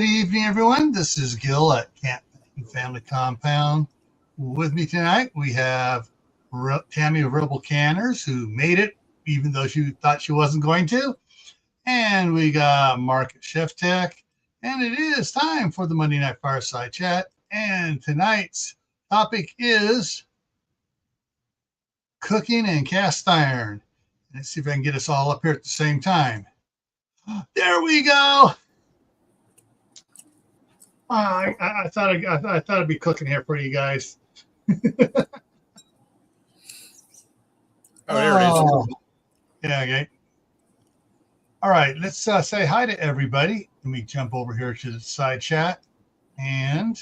Good evening, everyone. This is Gil at Camp Family Compound. With me tonight, we have Tammy of Rebel Canners, who made it, even though she thought she wasn't going to. And we got Mark at Chef Tech. And it is time for the Monday Night Fireside Chat. And tonight's topic is cooking and cast iron. Let's see if I can get us all up here at the same time. There we go. I thought I'd be cooking here for you guys. There it is. Yeah, okay. All right, let's say hi to everybody. Let me jump over here to the side chat. And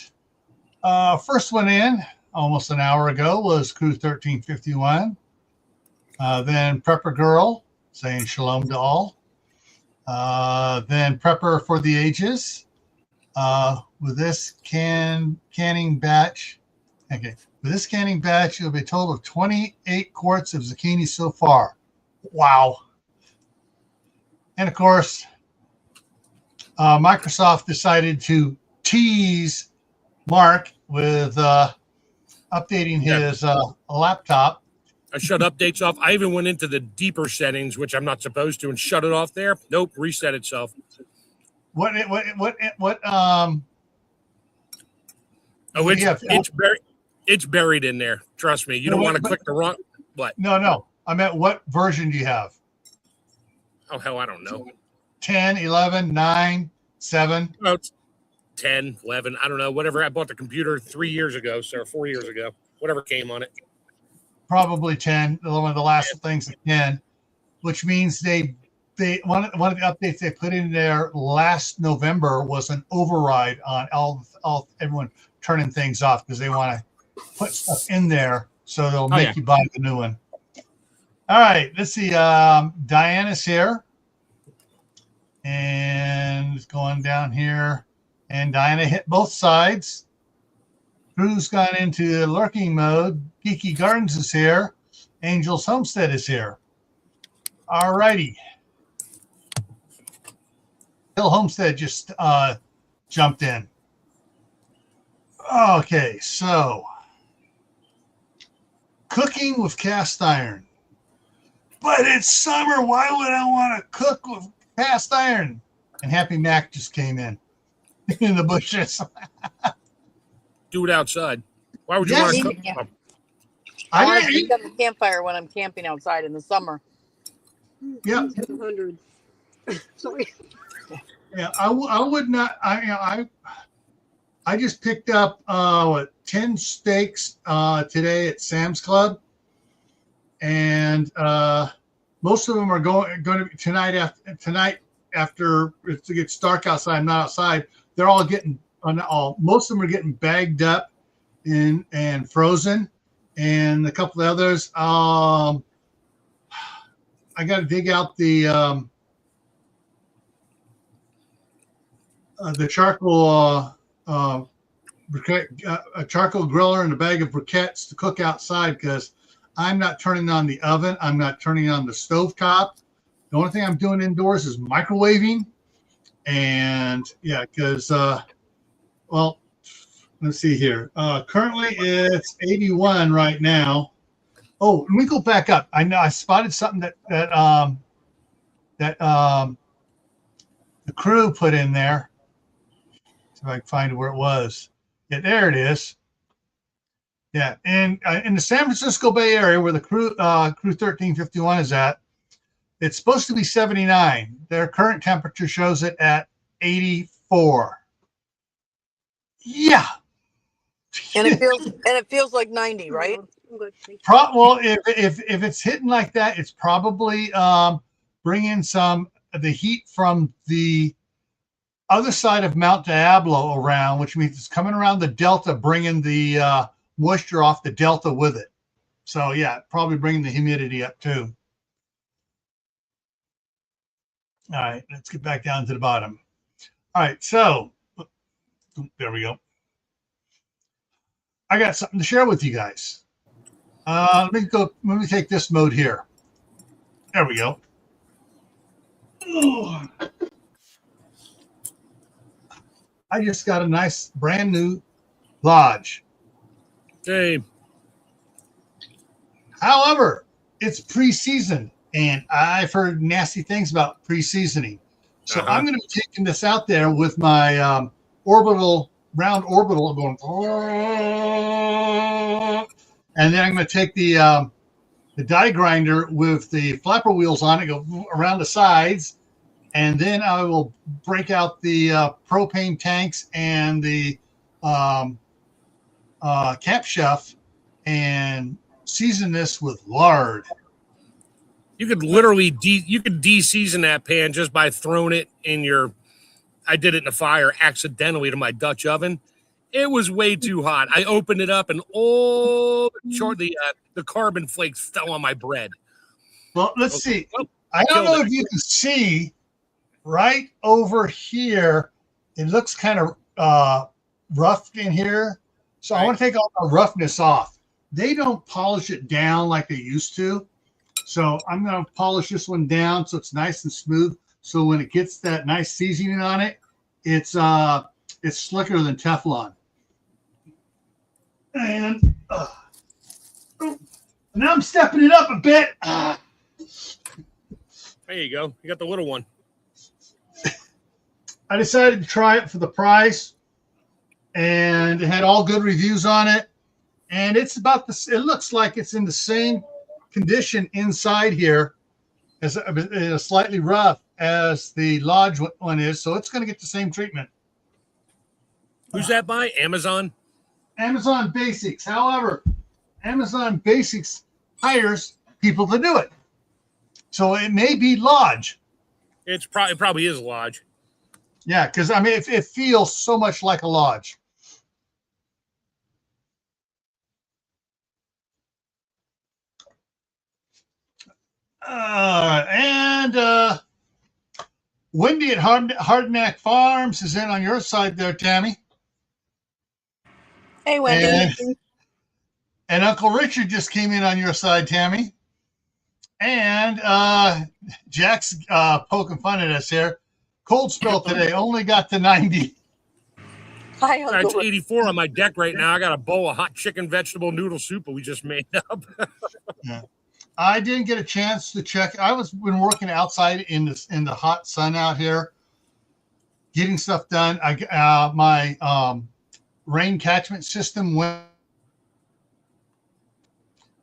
first one in almost an hour ago was Crew 1351. Then Prepper Girl saying shalom to all. Then Prepper for the Ages. With this canning batch, it'll be a total of 28 quarts of zucchini so far. Wow. And of course, Microsoft decided to tease Mark with updating his laptop. I shut updates off. I even went into the deeper settings, which I'm not supposed to, and shut it off there. Nope, reset itself. It's buried in there. Trust me. You don't want to click the wrong. What? No. I meant what version do you have? Oh, hell, I don't know. 10, 11, 9, 7? Oh, it's 10, 11. I don't know. Whatever. I bought the computer 3 years ago, sir, 4 years ago. Whatever came on it. Probably 10. One of the last things at 10, which means they one of the updates they put in there last November was an override on all everyone turning things off because they want to put stuff in there so they'll make you buy the new one. All right, let's see. Diana's here, and it's going down here, and Diana hit both sides. Crew's gone into lurking mode. Geeky Gardens is here. Angel's Homestead is here. All righty. Hill Homestead just jumped in. Okay, so cooking with cast iron. But it's summer. Why would I want to cook with cast iron? And Happy Mac just came in the bushes. Do it outside. Why would you want to cook? Yeah. I want to heat up the campfire when I'm camping outside in the summer. Yeah. 700. Sorry. Yeah, I would not. I just picked up 10 steaks today at Sam's Club, and most of them are going to be tonight after it gets dark outside. I'm not outside. They're all getting most of them are getting bagged up and frozen, and a couple of others. I got to dig out the charcoal a charcoal griller and a bag of briquettes to cook outside because I'm not turning on the oven. I'm not turning on the stovetop. The only thing I'm doing indoors is microwaving. And yeah, because well, let's see here. Currently it's 81 right now. Oh, let me go back up. I know I spotted something that the crew put in there. See if I can find where it was. Yeah, there it is. Yeah, and in the San Francisco Bay Area, where the crew 1351 is at, it's supposed to be 79. Their current temperature shows it at 84. Yeah. And it feels like 90, right? Well, if it's hitting like that, it's probably bringing some of the heat from the other side of Mount Diablo around, which means it's coming around the delta, bringing the moisture off the delta with it. So yeah, probably bringing the humidity up too. All right, let's get back down to the bottom. All right, so there we go. I got something to share with you guys. Let me take this mode here. There we go. I just got a nice brand new Lodge. Hey, However, it's preseason, and I've heard nasty things about pre-seasoning. So I'm going to be taking this out there with my round orbital, going, and then I'm going to take the die grinder with the flapper wheels on it, go around the sides, and then I will break out the propane tanks and the camp chef and season this with lard. you could literally de-season that pan just by throwing it in your. I did it in the fire accidentally to my Dutch oven. It was way too hot. I opened it up and the carbon flakes fell on my bread. Well, let's see. Oh, I don't know if you can see right over here. It looks kind of rough in here. So I want to take all the roughness off. They don't polish it down like they used to. So I'm going to polish this one down so it's nice and smooth. So when it gets that nice seasoning on it, it's slicker than Teflon. And now I'm stepping it up a bit. There you go. You got the little one. I decided to try it for the price, and it had all good reviews on it. And it's about this. It looks like it's in the same condition inside here, as slightly rough as the Lodge one is. So it's going to get the same treatment. Who's that by? Amazon? Amazon Basics. However, Amazon Basics hires people to do it. So it may be Lodge. It probably is Lodge. Yeah, because I mean, it feels so much like a Lodge. And Wendy at Hardneck Farms is in on your side there, Tammy. Hey, Wendy. And Uncle Richard just came in on your side, Tammy. And Jack's poking fun at us here. Cold spell today, only got to 90. Hi, It's Uncle. 84 on my deck right now. I got a bowl of hot chicken vegetable noodle soup that we just made up. Yeah. I didn't get a chance to check. I was been working outside in the hot sun out here, getting stuff done. My rain catchment system went.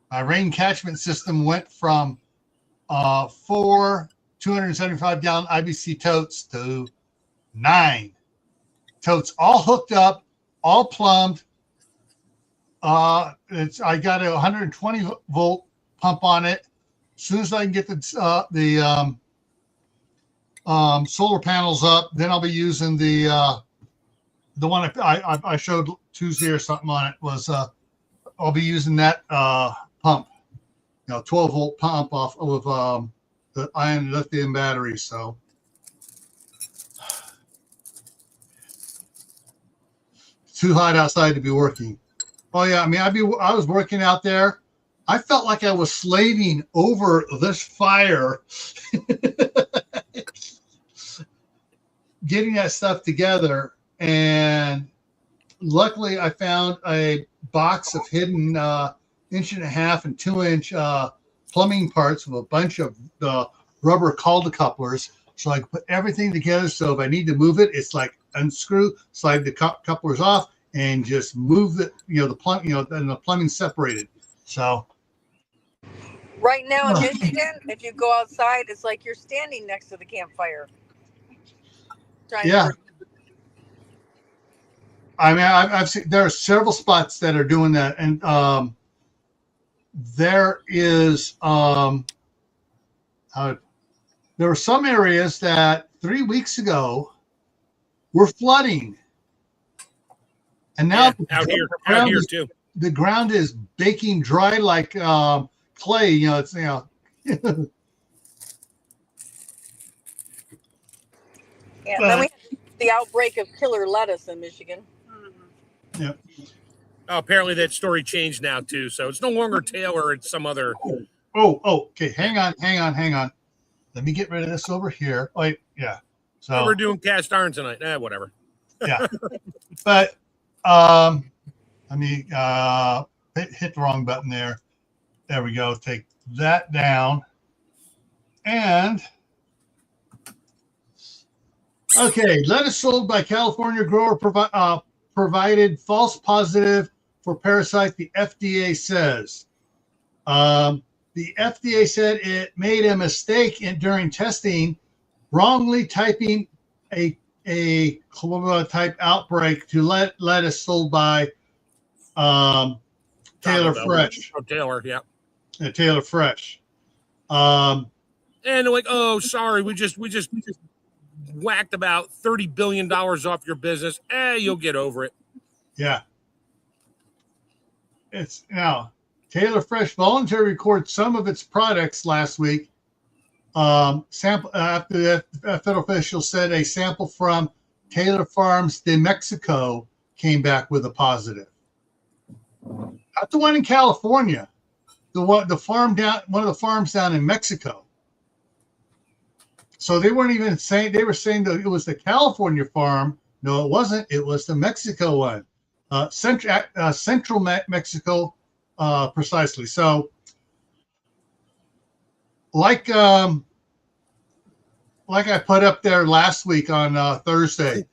My rain catchment system went from 4 275-gallon IBC totes to 9 totes, all hooked up, all plumbed. I got a 120 volt pump on it. As soon as I can get the solar panels up, then I'll be using the one I showed Tuesday or something on it was I'll be using that pump, 12 volt pump off of the ion lithium battery. So too hot outside to be working. Oh yeah, I mean I was working out there. I felt like I was slaving over this fire, getting that stuff together. And luckily I found a box of hidden 1.5 and 2-inch plumbing parts with a bunch of the rubber Calda couplers. So I can put everything together. So if I need to move it, it's like unscrew, slide the couplers off, and just move the and the plumbing separated. So Right now in Michigan, if you go outside, it's like you're standing next to the campfire. Yeah. I mean, I've seen there are several spots that are doing that, and there is there were some areas that 3 weeks ago were flooding, and now out here too. The ground is baking dry like clay. It's Yeah. Then we had the outbreak of killer lettuce in Michigan. Yeah. Oh, apparently that story changed now too. So it's no longer Taylor; it's some other. Oh, okay. Hang on. Let me get rid of this over here. Wait, yeah. So We're doing cast iron tonight. Whatever. Yeah. But let me hit the wrong button there. There we go. Take that down. And okay, lettuce sold by California grower provided false positive for parasite, the FDA says. The FDA said it made a mistake during testing, wrongly typing a cholera type outbreak to lettuce sold by Taylor Fresh. Oh, Taylor, yeah. Taylor Fresh. And they're like, oh, sorry, we just whacked about $30 billion off your business. You'll get over it. Yeah. It's now Taylor Fresh voluntarily recorded some of its products last week. Sample after the federal official said a sample from Taylor Farms de Mexico came back with a positive. Not the one in California. The farm down, one of the farms down in Mexico. So they weren't even saying, they were saying that it was the California farm. No, it wasn't. It was the Mexico one. Central Mexico, precisely. So, like I put up there last week on Thursday,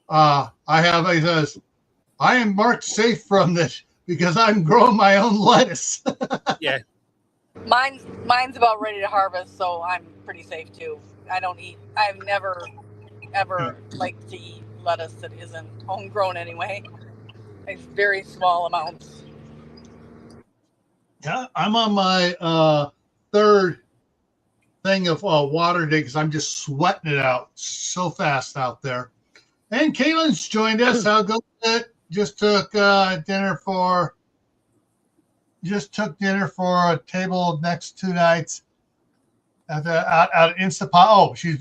I says, I am marked safe from this because I'm growing my own lettuce. Yeah. Mine's about ready to harvest, so I'm pretty safe too. I've never ever liked to eat lettuce that isn't homegrown anyway. It's very small amounts. Yeah, I'm on my third thing of water today because I'm just sweating it out so fast out there. And Kaylin's joined us. I'll go with it. Just took dinner for a table next 2 nights at Instapot. Oh, she's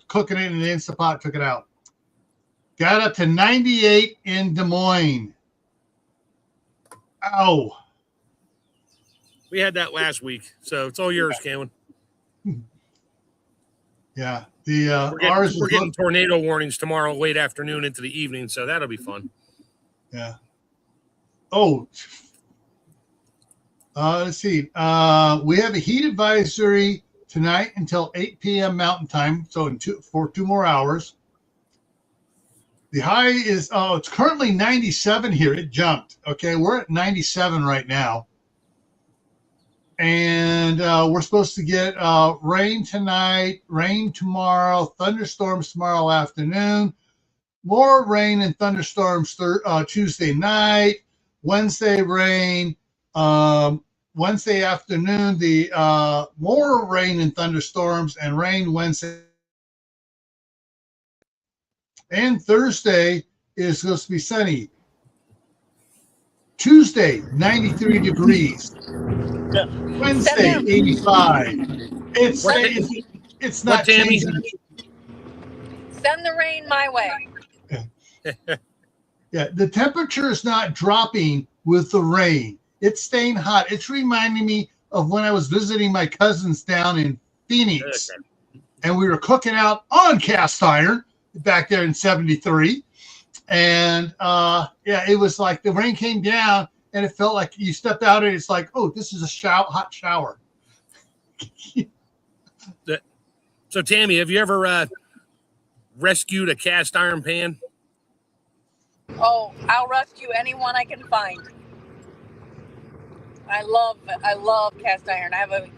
cooking it in the Instapot. Took it out. Got up to 98 in Des Moines. Ow. We had that last week, so it's all yours, Kaylin. Yeah. We're getting tornado warnings tomorrow late afternoon into the evening, so that'll be fun. Yeah. Oh. Let's see. We have a heat advisory tonight until 8 p.m. Mountain Time, so for 2 more hours. The high is, it's currently 97 here. It jumped. Okay, we're at 97 right now. And we're supposed to get rain tonight, rain tomorrow, thunderstorms tomorrow afternoon, more rain and thunderstorms Tuesday night, Wednesday rain, Wednesday afternoon, the more rain and thunderstorms and rain Wednesday. And Thursday is supposed to be sunny. Tuesday, 93 degrees. Wednesday, 85. It's not changing. Send the rain my way. Yeah, the temperature is not dropping with the rain. It's staying hot. It's reminding me of when I was visiting my cousins down in Phoenix, and we were cooking out on cast iron back there in 73. And it was like the rain came down and it felt like you stepped out and it's like, oh, this is a hot shower. So Tammy, have you ever rescued a cast iron pan? Oh, I'll rescue anyone I can find. I love cast iron. I have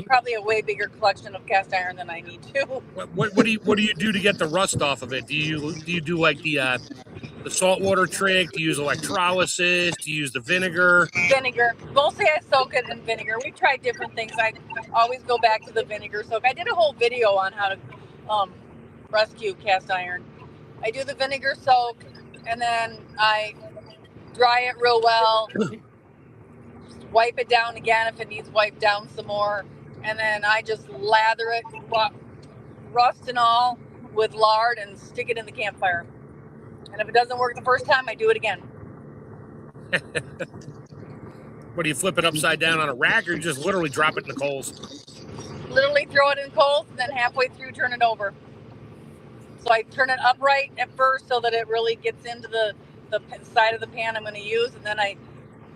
probably a way bigger collection of cast iron than I need to. What do you do to get the rust off of it? Do you do like the saltwater trick? Do you use electrolysis? Do you use the vinegar? Vinegar. Mostly I soak it in vinegar. We tried different things. I always go back to the vinegar soak. I did a whole video on how to rescue cast iron. I do the vinegar soak and then I dry it real well. Wipe it down again if it needs wiped down some more, and then I just lather it, rust and all, with lard and stick it in the campfire. And if it doesn't work the first time, I do it again. What do you flip it upside down on a rack, or you just literally drop it in the coals? Literally throw it in coals, and then halfway through turn it over. So I turn it upright at first so that it really gets into the side of the pan I'm going to use, and then I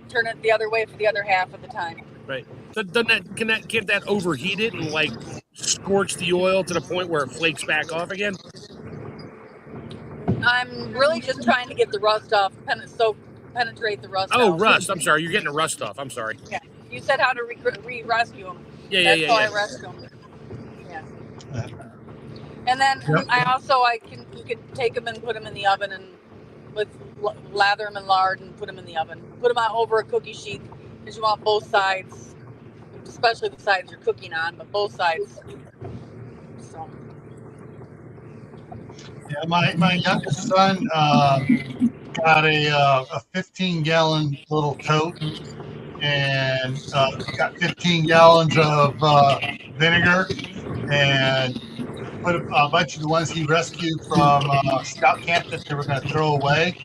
turn it the other way for the other half of the time. Right. So can't that overheat it and like scorch the oil to the point where it flakes back off again? I'm really just trying to get the rust off, penetrate the rust. Oh, out. rust. I'm sorry. You're getting the rust off. I'm sorry. Yeah. You said how to rescue them. Yeah. That's how I rescue them. Yeah. And then you could take them and put them in the oven and lather them in lard and put them in the oven. Put them out over a cookie sheet because you want both sides, especially the sides you're cooking on, but both sides. So. Yeah, my youngest son got a 15-gallon little tote and got 15 gallons of vinegar and put a bunch of the ones he rescued from scout camp that they were going to throw away,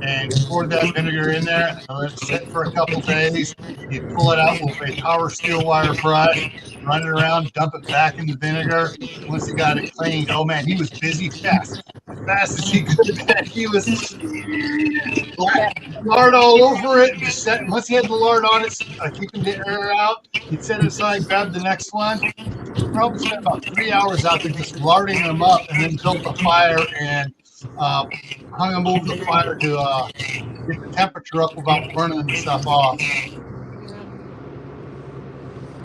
and poured that vinegar in there and let it sit for a couple days. You pull it out with a power steel wire brush, run it around, dump it back in the vinegar. Once he got it clean, oh man, he was busy fast. As fast as he could. He was lard all over it. Just once he had the lard on it, keeping the air out, he'd set it aside, grab the next one. Probably spent about 3 hours out there just larding them up, and then built a fire and hung them over the fire to get the temperature up without burning the stuff off.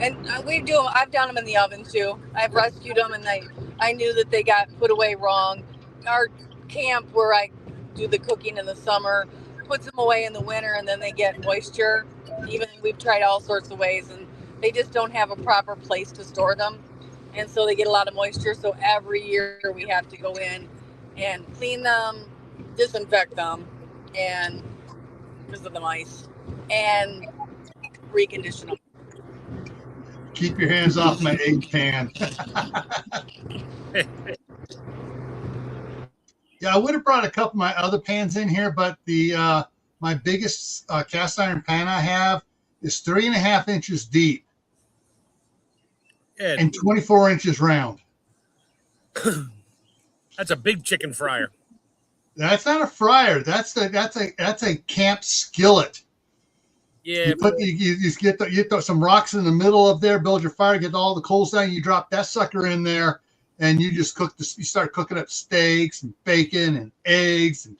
And I've done them in the oven too. I've rescued them, and I knew that they got put away wrong. Our camp where I do the cooking in the summer puts them away in the winter, and then they get moisture. Even we've tried all sorts of ways, and they just don't have a proper place to store them, and so they get a lot of moisture. So every year we have to go in and clean them, disinfect them, and because of the mice, and recondition them. Keep your hands off my egg pan. Yeah, I would have brought a couple of my other pans in here, but my biggest cast iron pan I have is 3.5 inches deep and 24 inches round. That's a big chicken fryer. That's not a fryer. That's a camp skillet. Yeah. You get some rocks in the middle of there, build your fire, get all the coals down. You drop that sucker in there, and you just you start cooking up steaks and bacon and eggs. And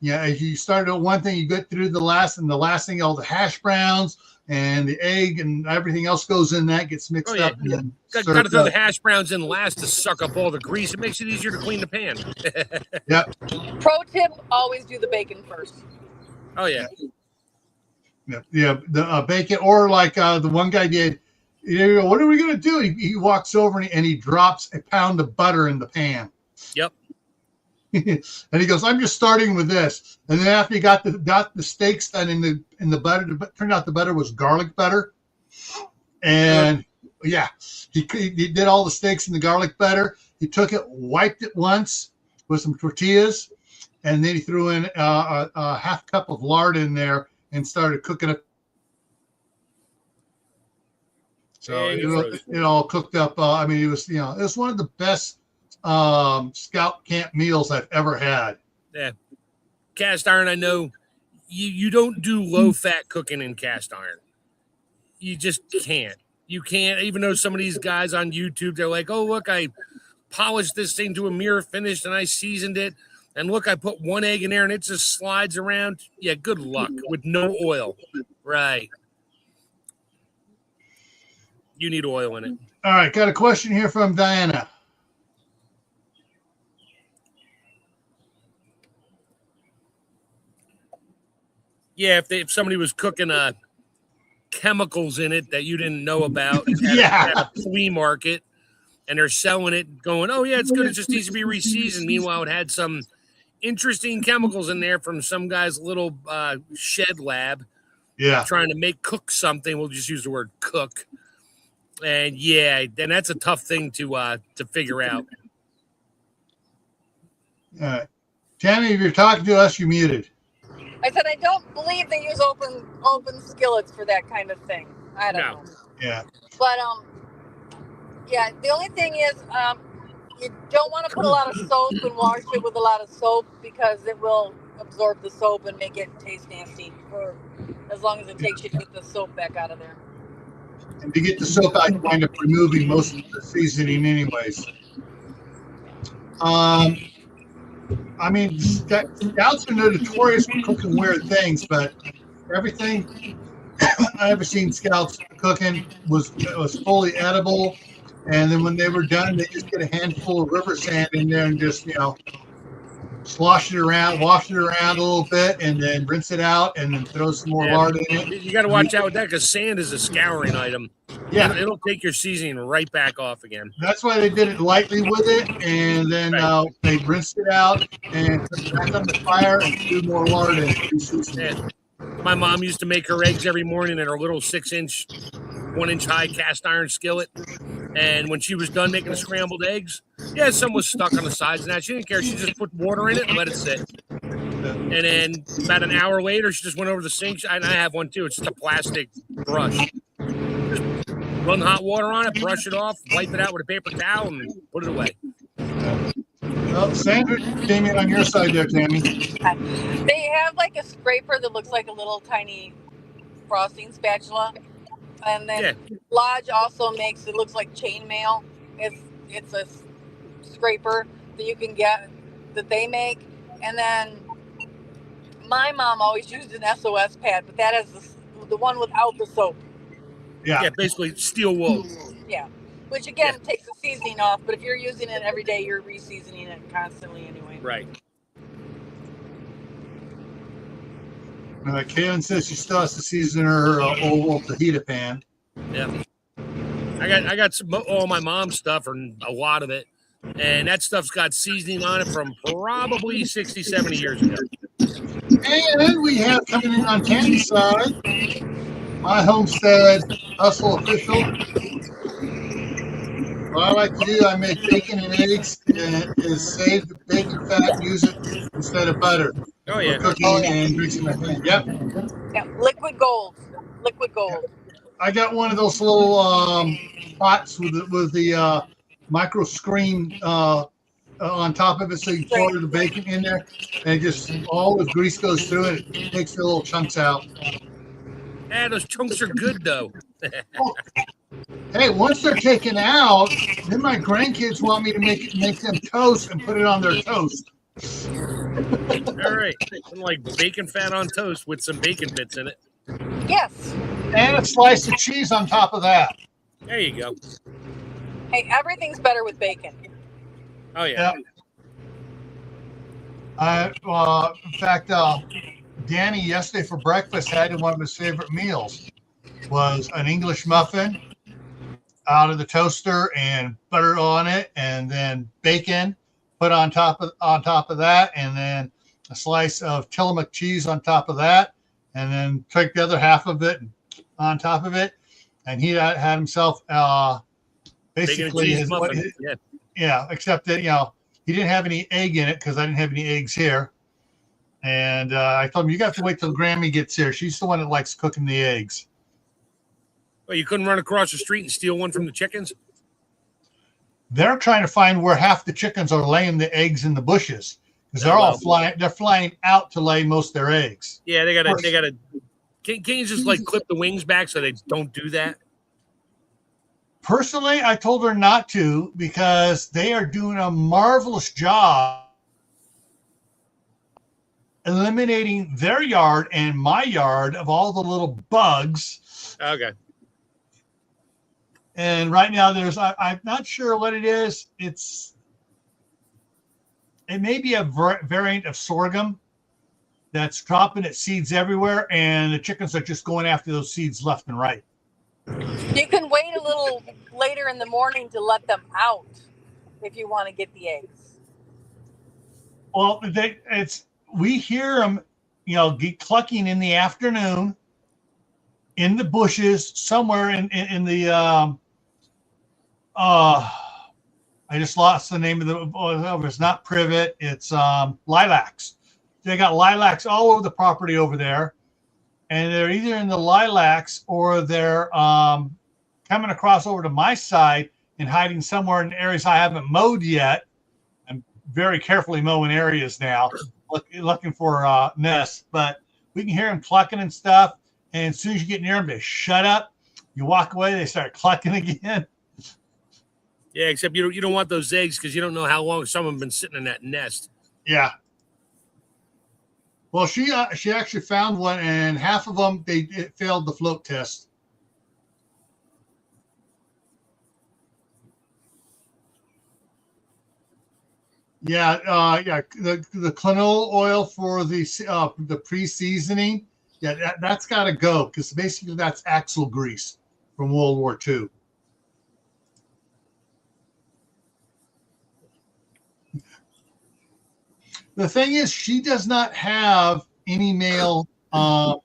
as you start doing one thing, you get through the last thing, all the hash browns and the egg and everything else goes in that, gets mixed up. And got to throw the hash browns in last to suck up all the grease. It makes it easier to clean the pan. Yep. Pro tip: always do the bacon first. Oh yeah. Yeah, the bacon, or like the one guy did. What are we gonna do? He walks over and he drops a pound of butter in the pan. Yep. And he goes, "I'm just starting with this." And then after he got the steaks done in the butter, turned out the butter was garlic butter. And yeah, he did all the steaks in the garlic butter. He took it, wiped it once with some tortillas, and then he threw in a half cup of lard in there and started cooking it. So it all cooked up. It was one of the best scout camp meals I've ever had. Yeah. Cast iron, I know you don't do low fat cooking in cast iron. You just can't. You can't, even though some of these guys on YouTube, they're like, oh, look, I polished this thing to a mirror finish and I seasoned it. And look, I put one egg in there and it just slides around. Yeah, good luck with no oil. Right. You need oil in it. All right, got a question here from Diana. Yeah, if somebody was cooking chemicals in it that you didn't know about at a flea market, and they're selling it going, oh, yeah, it's good. It just needs to be reseasoned. Meanwhile, it had some interesting chemicals in there from some guy's little shed lab. Yeah. Trying to cook something. We'll just use the word cook. And then that's a tough thing to figure out. Tammy, if you're talking to us, you're muted. I said I don't believe they use open skillets for that kind of thing. I don't know. Yeah. But the only thing is You don't want to put a lot of soap and wash it with a lot of soap because it will absorb the soap and make it taste nasty for as long as it takes you to get the soap back out of there. And to get the soap out, you wind up removing most of the seasoning anyways. I mean, scouts are notorious for cooking weird things, but everything I ever seen scouts cooking was fully edible. And then when they were done, they just get a handful of river sand in there and just, slosh it around, wash it around a little bit, and then rinse it out, and then throw some more lard in it. You got to watch out with that because sand is a scouring item. Yeah, It'll take your seasoning right back off again. that's why they did it lightly with it, and then they rinsed it out and put it back on the fire and threw more lard in it. Yeah. My mom used to make her eggs every morning in her little 6-inch, 1-inch high cast iron skillet. And when she was done making the scrambled eggs, some was stuck on the sides and that. She didn't care. She just put water in it and let it sit. And then about an hour later, she just went over to the sink. And I have one too. It's just a plastic brush. Just run hot water on it, brush it off, wipe it out with a paper towel, and put it away. Well, Sandra came in on your side there, Tammy. They have like a scraper that looks like a little tiny frosting spatula. And then Lodge also makes, it looks like chainmail. It's a scraper that you can get that they make. And then my mom always used an SOS pad, but that is the one without the soap. Yeah, basically steel wool. Yeah, which again takes the seasoning off, but if you're using it every day, you're re-seasoning it constantly anyway. Right. Kaylin says she still has to season her oval fajita pan. Yeah. I got all my mom's stuff, and a lot of it. And that stuff's got seasoning on it from probably 60, 70 years ago. And we have coming in on Tammy's side, My Homestead Hustle Official. What I like to do, I make bacon and eggs, and is save the bacon fat and use it instead of butter. Oh, yeah. For cooking and mixing my thing. Yep. Yeah, liquid gold. Liquid gold. I got one of those little pots with the micro screen on top of it, so you pour the bacon in there, and just all the grease goes through it. It takes the little chunks out. Yeah, those chunks are good though. Hey, once they're taken out, then my grandkids want me to make them toast and put it on their toast. All right, like bacon fat on toast with some bacon bits in it. Yes. And a slice of cheese on top of that. There you go. Hey, everything's better with bacon. Oh yeah. In fact, Danny yesterday for breakfast had one of his favorite meals was an English muffin out of the toaster and butter on it, and then bacon put on top of that, and then a slice of Tillamook cheese on top of that, and then take the other half of it on top of it, and he had himself basically his, except that he didn't have any egg in it because I didn't have any eggs here. And I told him, you got to wait till Grammy gets here. She's the one that likes cooking the eggs. Well, you couldn't run across the street and steal one from the chickens? They're trying to find where half the chickens are laying the eggs in the bushes because they're all flying. They're flying out to lay most of their eggs. Yeah, they gotta. Can't you just like clip the wings back so they don't do that? Personally, I told her not to because they are doing a marvelous job eliminating their yard and my yard of all the little bugs. Okay. And right now I'm not sure what it is. It may be a variant of sorghum that's dropping its seeds everywhere, and the chickens are just going after those seeds left and right. You can wait a little later in the morning to let them out if you want to get the eggs. Well, we hear them, clucking in the afternoon in the bushes somewhere in the I just lost the name of it's not privet, it's lilacs. They got lilacs all over the property over there, and they're either in the lilacs or they're coming across over to my side and hiding somewhere in areas I haven't mowed yet. I'm very carefully mowing areas now, looking for nests. But we can hear them clucking and stuff. And as soon as you get near them, they shut up. You walk away, they start clucking again. Yeah, except you don't want those eggs because you don't know how long someone's been sitting in that nest. Yeah. Well, she actually found one, and half of them it failed the float test. Yeah, the canola oil for the pre-seasoning. Yeah, that's got to go because basically that's axle grease from World War II. The thing is, she does not have any male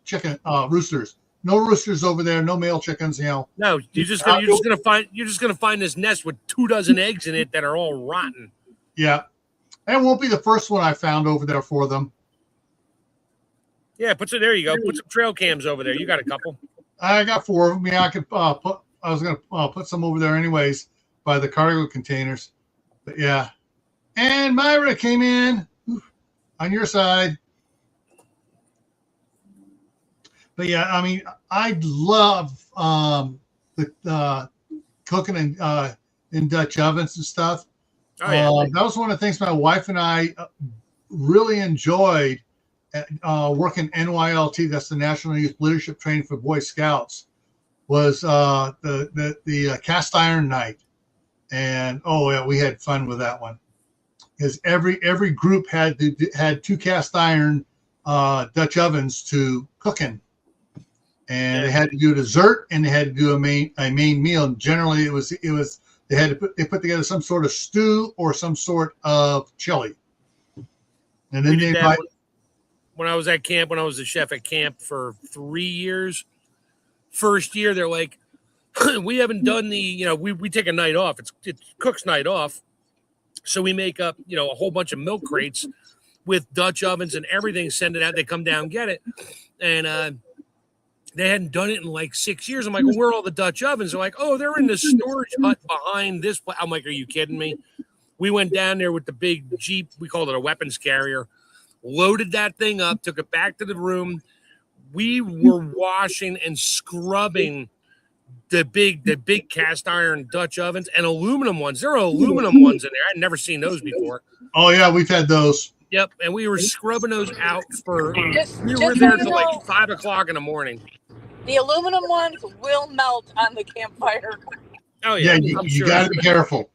chicken roosters. No roosters over there. No male chickens. No, you're just gonna find this nest with 24 eggs in it that are all rotten. Yeah, and it won't be the first one I found over there for them. Yeah, there you go. Put some trail cams over there. You got a couple. I got 4 of them. Yeah, I could put. I was gonna put some over there anyways by the cargo containers. But yeah, and Myra came in on your side. But yeah, I mean, I love the cooking in Dutch ovens and stuff. Oh, yeah. That was one of the things my wife and I really enjoyed working NYLT. That's the National Youth Leadership Training for Boy Scouts. Was the cast iron night, and oh yeah, we had fun with that one because every group had 2 cast iron Dutch ovens to cook in, and they had to do a dessert and they had to do a main meal. And generally, it was they put together some sort of stew or some sort of chili, and then they when I was at camp, when I was the chef at camp for 3 years. First year, they're like, we haven't done we take a night off. It's cook's night off. So we make up, a whole bunch of milk crates with Dutch ovens and everything, send it out. They come down, get it. And they hadn't done it in like 6 years. I'm like, well, where are all the Dutch ovens? They're like, oh, they're in the storage hut behind this place. I'm like, are you kidding me? We went down there with the big Jeep. We called it a weapons carrier. Loaded that thing up, took it back to the room. We were washing and scrubbing the big cast iron Dutch ovens and aluminum ones. There are aluminum ones in there. I'd never seen those before. Oh yeah, we've had those. Yep, and we were scrubbing those out for. We were there till like 5 o'clock in the morning. The aluminum ones will melt on the campfire. Oh yeah, you got to be careful.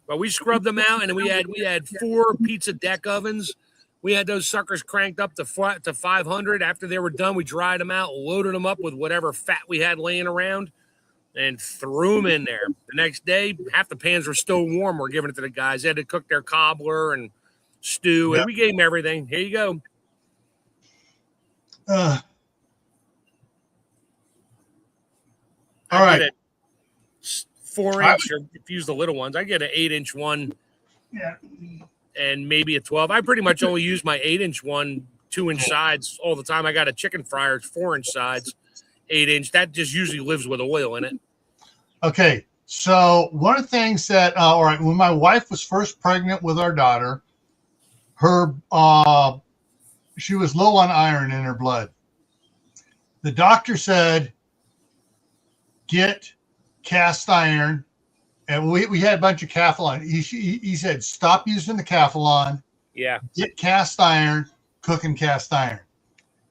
But we scrubbed them out, and we had 4 pizza deck ovens. We had those suckers cranked up to 500. After they were done, we dried them out, loaded them up with whatever fat we had laying around, and threw them in there. The next day, half the pans were still warm. We're giving it to the guys. They had to cook their cobbler and stew, and we gave them everything. Here you go. All right. 4-inch, or if you use the little ones, I get an 8-inch one. Yeah. And maybe a 12. I pretty much only use my 8-inch one, 2-inch sides all the time. I got a chicken fryer, it's 4-inch sides, 8-inch. That just usually lives with oil in it. Okay, so one of the things that, all right, when my wife was first pregnant with our daughter, she was low on iron in her blood. The doctor said, get cast iron. And we had a bunch of Calphalon. He said, stop using the Calphalon. Yeah. Get cast iron, cook in cast iron.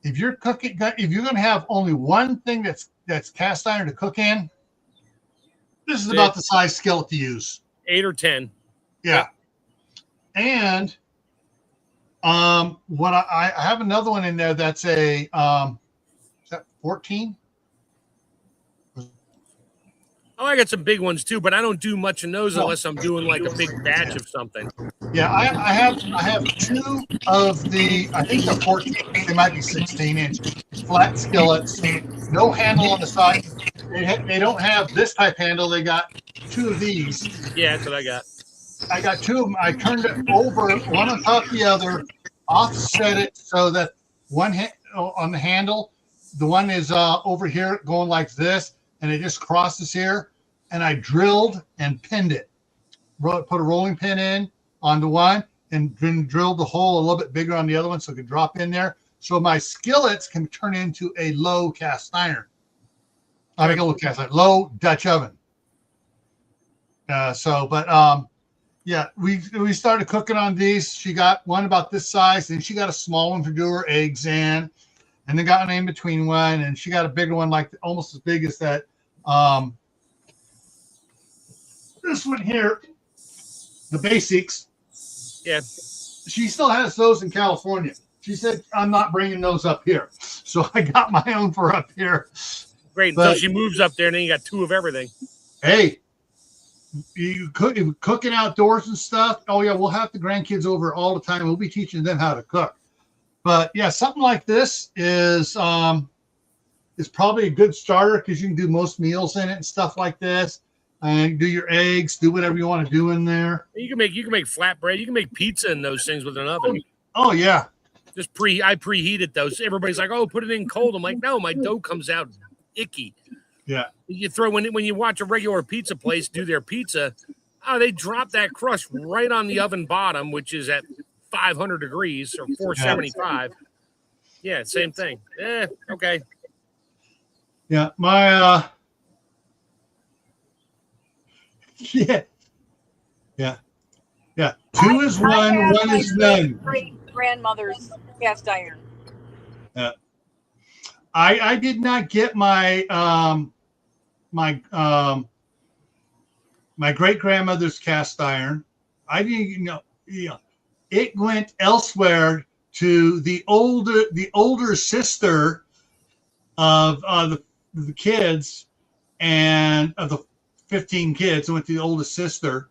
If you're going to have only one thing that's cast iron to cook in, this is about the size skillet to use. 8 or 10. Yeah. And what I have another one in there that's a is that 14? Oh, I got some big ones too, but I don't do much in those unless I'm doing like a big batch of something. Yeah, I have 2 of the, I think they're 14, they might be 16-inch flat skillets, no handle on the side. They don't have this type handle. They got 2 of these. Yeah, that's what I got. I got 2 of them. I turned it over, one on top of the other, offset it so that one on the handle, the one is over here going like this, and it just crosses here. and I drilled and pinned it. Put a rolling pin in on the one, and then drilled the hole a little bit bigger on the other one so it could drop in there. So my skillets can turn into a low cast iron. I mean, a low cast iron, low Dutch oven. Yeah, we started cooking on these. She got one about this size, and she got a small one to do her eggs in, and then got an in between one, and she got a bigger one, like almost as big as that. This one here, the basics. Yeah. She still has those in California. She said, I'm not bringing those up here. So I got my own for up here. Great. Until she moves up there, and then you got two of everything. Hey, you cooking outdoors and stuff. Oh, yeah, we'll have the grandkids over all the time. We'll be teaching them how to cook. But, yeah, something like this is probably a good starter because you can do most meals in it and stuff like this. And do your eggs, do whatever you want to do in there. You can make flatbread. You can make pizza in those things with an oven. Oh yeah. Just I preheated those. Everybody's like, "Oh, put it in cold." I'm like, "No, my dough comes out icky." Yeah. You throw when you watch a regular pizza place do their pizza, they drop that crust right on the oven bottom, which is at 500 degrees or 475. Yeah, same thing. Okay. Yeah, my Yeah. Two is one is none. Great grandmother's cast iron. I did not get my my great grandmother's cast iron. I didn't know. It went elsewhere to the older sister of the kids, and of the 15 kids. It went to the oldest sister,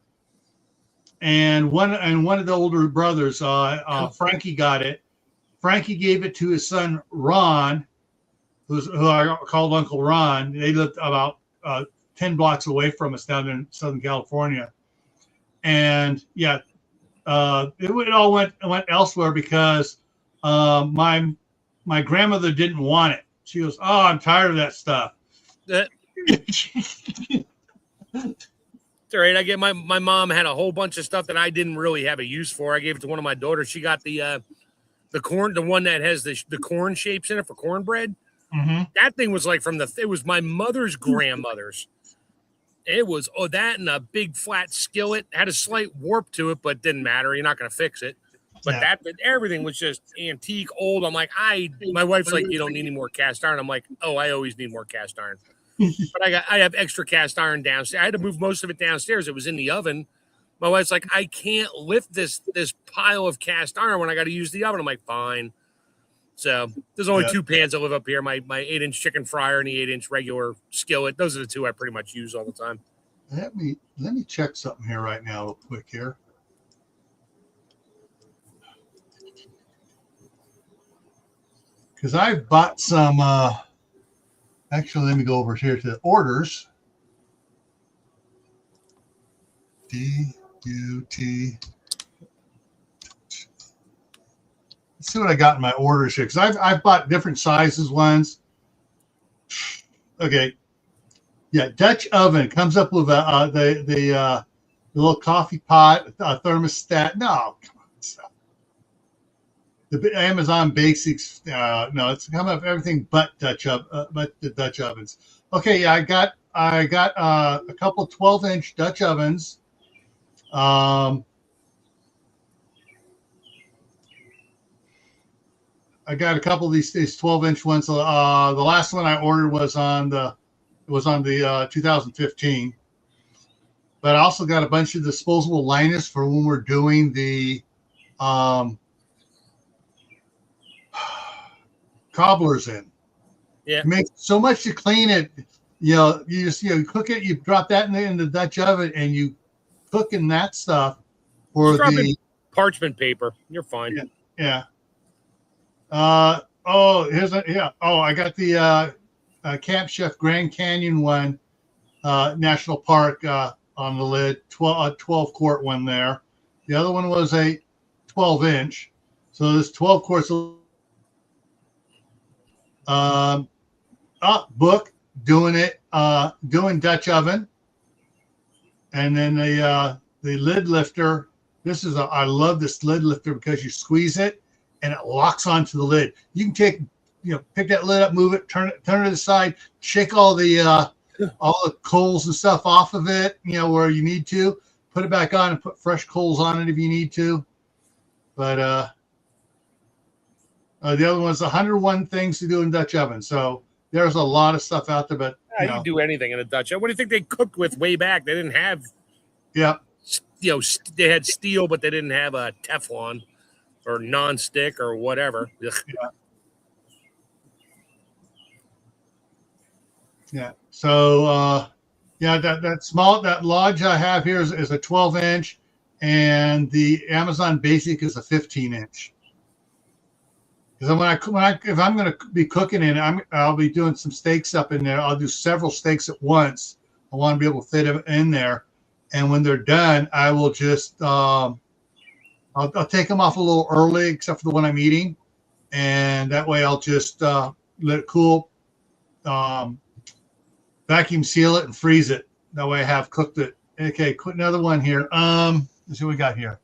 and one of the older brothers, Frankie, got it. Frankie gave it to his son Ron, who I called Uncle Ron. They lived about 10 blocks away from us down in Southern California, and it all went elsewhere because my grandmother didn't want it. She goes, "Oh, I'm tired of that stuff." It's all right. I get my mom had a whole bunch of stuff that I didn't really have a use for. I gave it to one of my daughters. She got the corn, the one that has the corn shapes in it for cornbread. Mm-hmm. That thing was like it was my mother's grandmother's. It was that and a big flat skillet. Had a slight warp to it, but didn't matter. You're not going to fix it. But everything was just antique, old. I'm like, my wife's like, you don't need any more cast iron. I'm like, oh, I always need more cast iron. But I have extra cast iron downstairs. I had to move most of it downstairs. It was in the oven. My wife's like, I can't lift this pile of cast iron when I got to use the oven. I'm like, fine. So there's only two pans that live up here. My 8-inch chicken fryer and the 8-inch regular skillet. Those are the two I pretty much use all the time. Let me check something here right now real quick here. Because I've bought some, actually, let me go over here to orders. D-U-T. Let's see what I got in my orders here. Because I've bought different sizes ones. Okay. Yeah, Dutch oven comes up with the little coffee pot, a thermostat. No, come on. The Amazon Basics, no, it's coming up everything but but the Dutch ovens. Okay, yeah, I got a couple 12-inch Dutch ovens. I got a couple of these 12-inch ones. The last one I ordered was on the 2015. But I also got a bunch of disposable liners for when we're doing the cobblers in. Yeah. It makes so much to clean it. You just cook it, you drop that in the Dutch oven, and you cook in that stuff for the parchment paper. You're fine. Yeah. I got the Camp Chef Grand Canyon one, National Park on the lid, 12 quart one there. The other one was a 12-inch. So this 12 quarts. Book doing Dutch oven. And then the lid lifter. I love this lid lifter because you squeeze it and it locks onto the lid. You can pick that lid up, move it, turn it to the side, shake all the coals and stuff off of it, where you need to, put it back on and put fresh coals on it if you need to. But the other one's 101 things to do in Dutch oven. So there's a lot of stuff out there, but you can do anything in a Dutch oven. What do you think they cooked with way back? They didn't have, they had steel, but they didn't have a Teflon or non-stick or whatever. Yeah. So, that Lodge I have here is a 12-inch, and the Amazon Basic is a 15-inch. Because if I'm going to be cooking in it, I'll be doing some steaks up in there. I'll do several steaks at once. I want to be able to fit them in there, and when they're done, I will just I'll take them off a little early, except for the one I'm eating, and that way I'll just let it cool, vacuum seal it, and freeze it. That way I have cooked it. Okay, another one here. Let's see what we got here.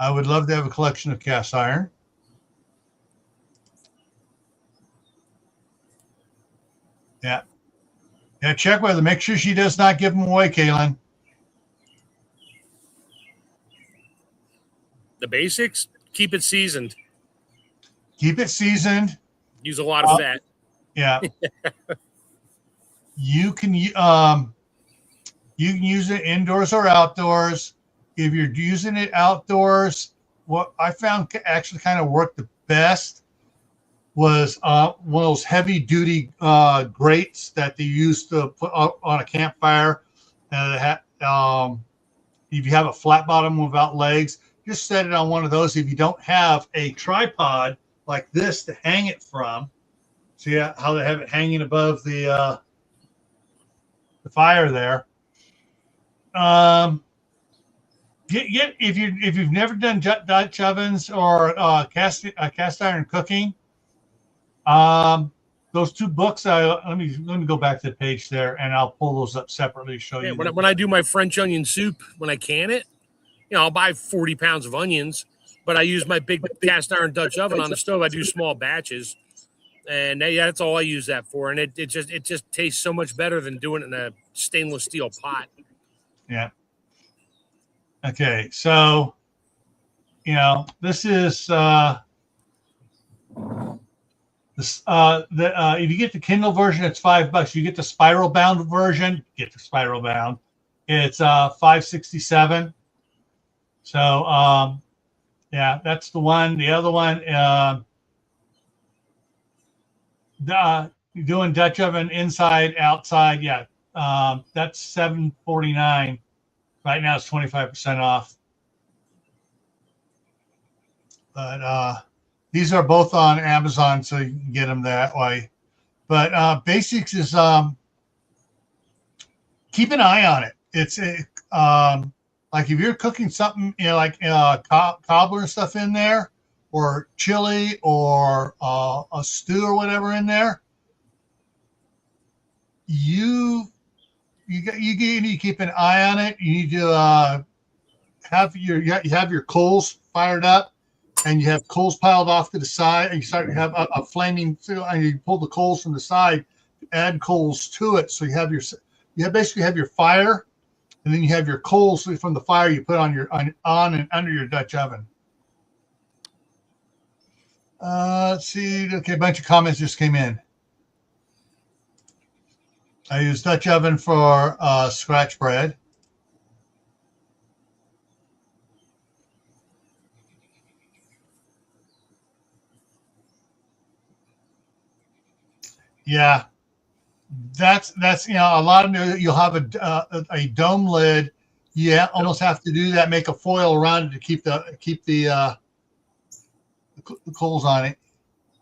I would love to have a collection of cast iron. Yeah. Yeah, check with her. Make sure she does not give them away, Kaylin. The basics, keep it seasoned. Keep it seasoned. Use a lot of fat. Yeah. You can use it indoors or outdoors. If you're using it outdoors, what I found actually kind of worked the best was one of those heavy duty grates that they used to put on a campfire. If you have a flat bottom without legs, just set it on one of those. If you don't have a tripod like this to hang it from, see how they have it hanging above the fire there. If you've never done Dutch ovens or cast iron cooking, those two books. Let me go back to the page there, and I'll pull those up separately to show you. When I do my French onion soup, when I can it, I'll buy 40 pounds of onions, but I use my big cast iron Dutch oven on the stove. I do small batches, and that's all I use that for. And it just tastes so much better than doing it in a stainless steel pot. Yeah. Okay, so this is if you get the Kindle version, it's $5. You get the spiral bound version, it's $5.67. So that's the one. The other one, doing Dutch oven inside, outside, that's $7.49. Right now it's 25% off. But these are both on Amazon, so you can get them that way. But basics is keep an eye on it. It's like if you're cooking something, like cobbler and stuff in there, or chili, or a stew or whatever in there, you need to keep an eye on it. You need to have your coals fired up, and you have coals piled off to the side, and you start to have a flaming, and you pull the coals from the side, add coals to it. So you basically have your fire, and then you have your coals from the fire you put on and under your Dutch oven. Let's see. Okay, a bunch of comments just came in. I use Dutch oven for scratch bread. Yeah, that's a lot of you'll have a dome lid. Yeah, almost have to do that. Make a foil around it to keep the coals on it.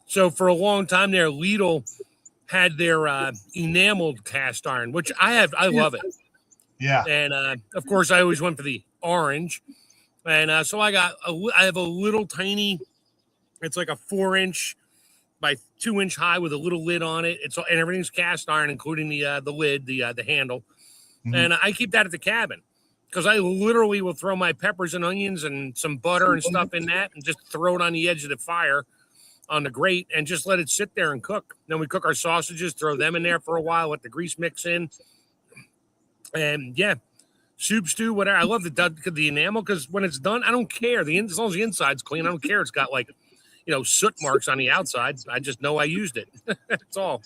So for a long time there, Lidl had their enameled cast iron, which I love it. Yeah. And of course, I always went for the orange. And so I have a little tiny, it's like a 4-inch by 2-inch high with a little lid on it. And everything's cast iron, including the lid, the handle. And I keep that at the cabin because I literally will throw my peppers and onions and some butter and stuff in that and just throw it on the edge of the fire on the grate and just let it sit there and cook. Then we cook our sausages, throw them in there for a while, let the grease mix in. And yeah, soup, stew, whatever. I love the enamel because when it's done, I don't care. As long as the inside's clean, I don't care. It's got like, soot marks on the outside. I just know I used it. That's all.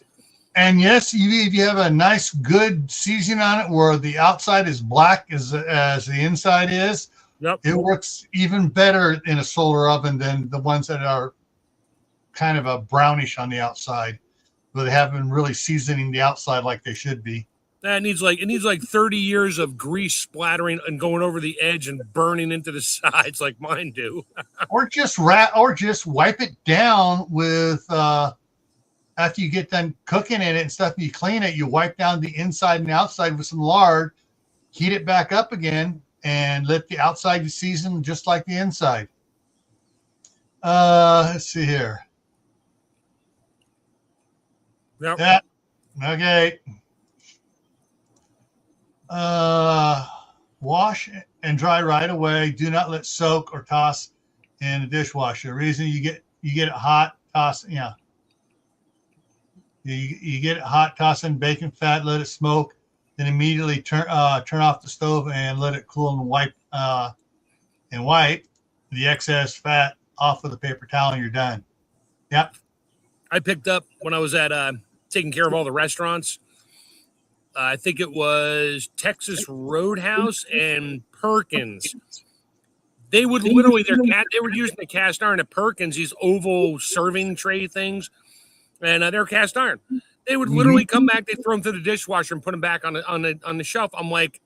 And yes, if you have a nice, good seasoning on it where the outside is black as the inside is, Yep. It works even better in a solar oven than the ones that are kind of a brownish on the outside, where they haven't been really seasoning the outside like they should be. It needs like 30 years of grease splattering and going over the edge and burning into the sides like mine do. Or just wipe it down with after you get done cooking it and stuff, you clean it, you wipe down the inside and outside with some lard, heat it back up again, and let the outside season just like the inside. Let's see here. Yep. Yeah. Okay. Wash and dry right away. Do not let soak or toss in the dishwasher. The reason you get it hot, toss, you get it hot, toss in bacon fat, let it smoke, then immediately turn off the stove and let it cool and wipe the excess fat off with a paper towel and you're done. Yep. I picked up when I was at taking care of all the restaurants. I think it was Texas Roadhouse and Perkins. They would literally they were using the cast iron at Perkins, these oval serving tray things, and they're cast iron. They would literally come back, they throw them through the dishwasher and put them back on the shelf. I'm like,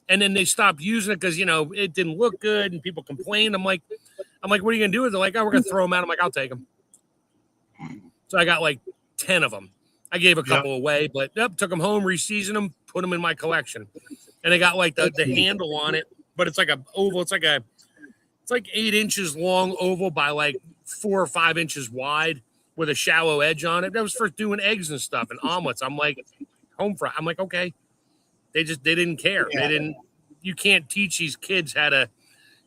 and then they stopped using it because it didn't look good and people complained. I'm like, what are you gonna do with it? They're like, oh, we're gonna throw them out. I'm like, I'll take them. So I got like 10 of them. I gave a couple away, but took them home, re-seasoned them, put them in my collection. And they got like the handle on it, but it's like a oval. It's like 8 inches long oval by like 4 or 5 inches wide with a shallow edge on it. That was for doing eggs and stuff and omelets. I'm like, home fry. I'm like, okay. They didn't care. Yeah. You can't teach these kids how to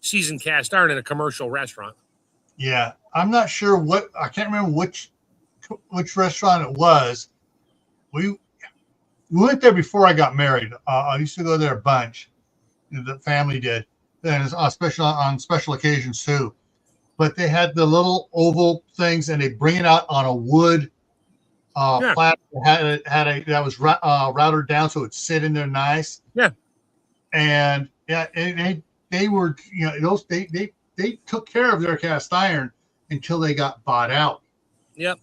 season cast iron in a commercial restaurant. Yeah. I'm not sure I can't remember which restaurant it was. We went there before I got married. I used to go there a bunch. The family did, and on special occasions too. But they had the little oval things, and they bring it out on a wood platter. That was routed down so it'd sit in there nice. Yeah, and they were they took care of their cast iron until they got bought out. Yep.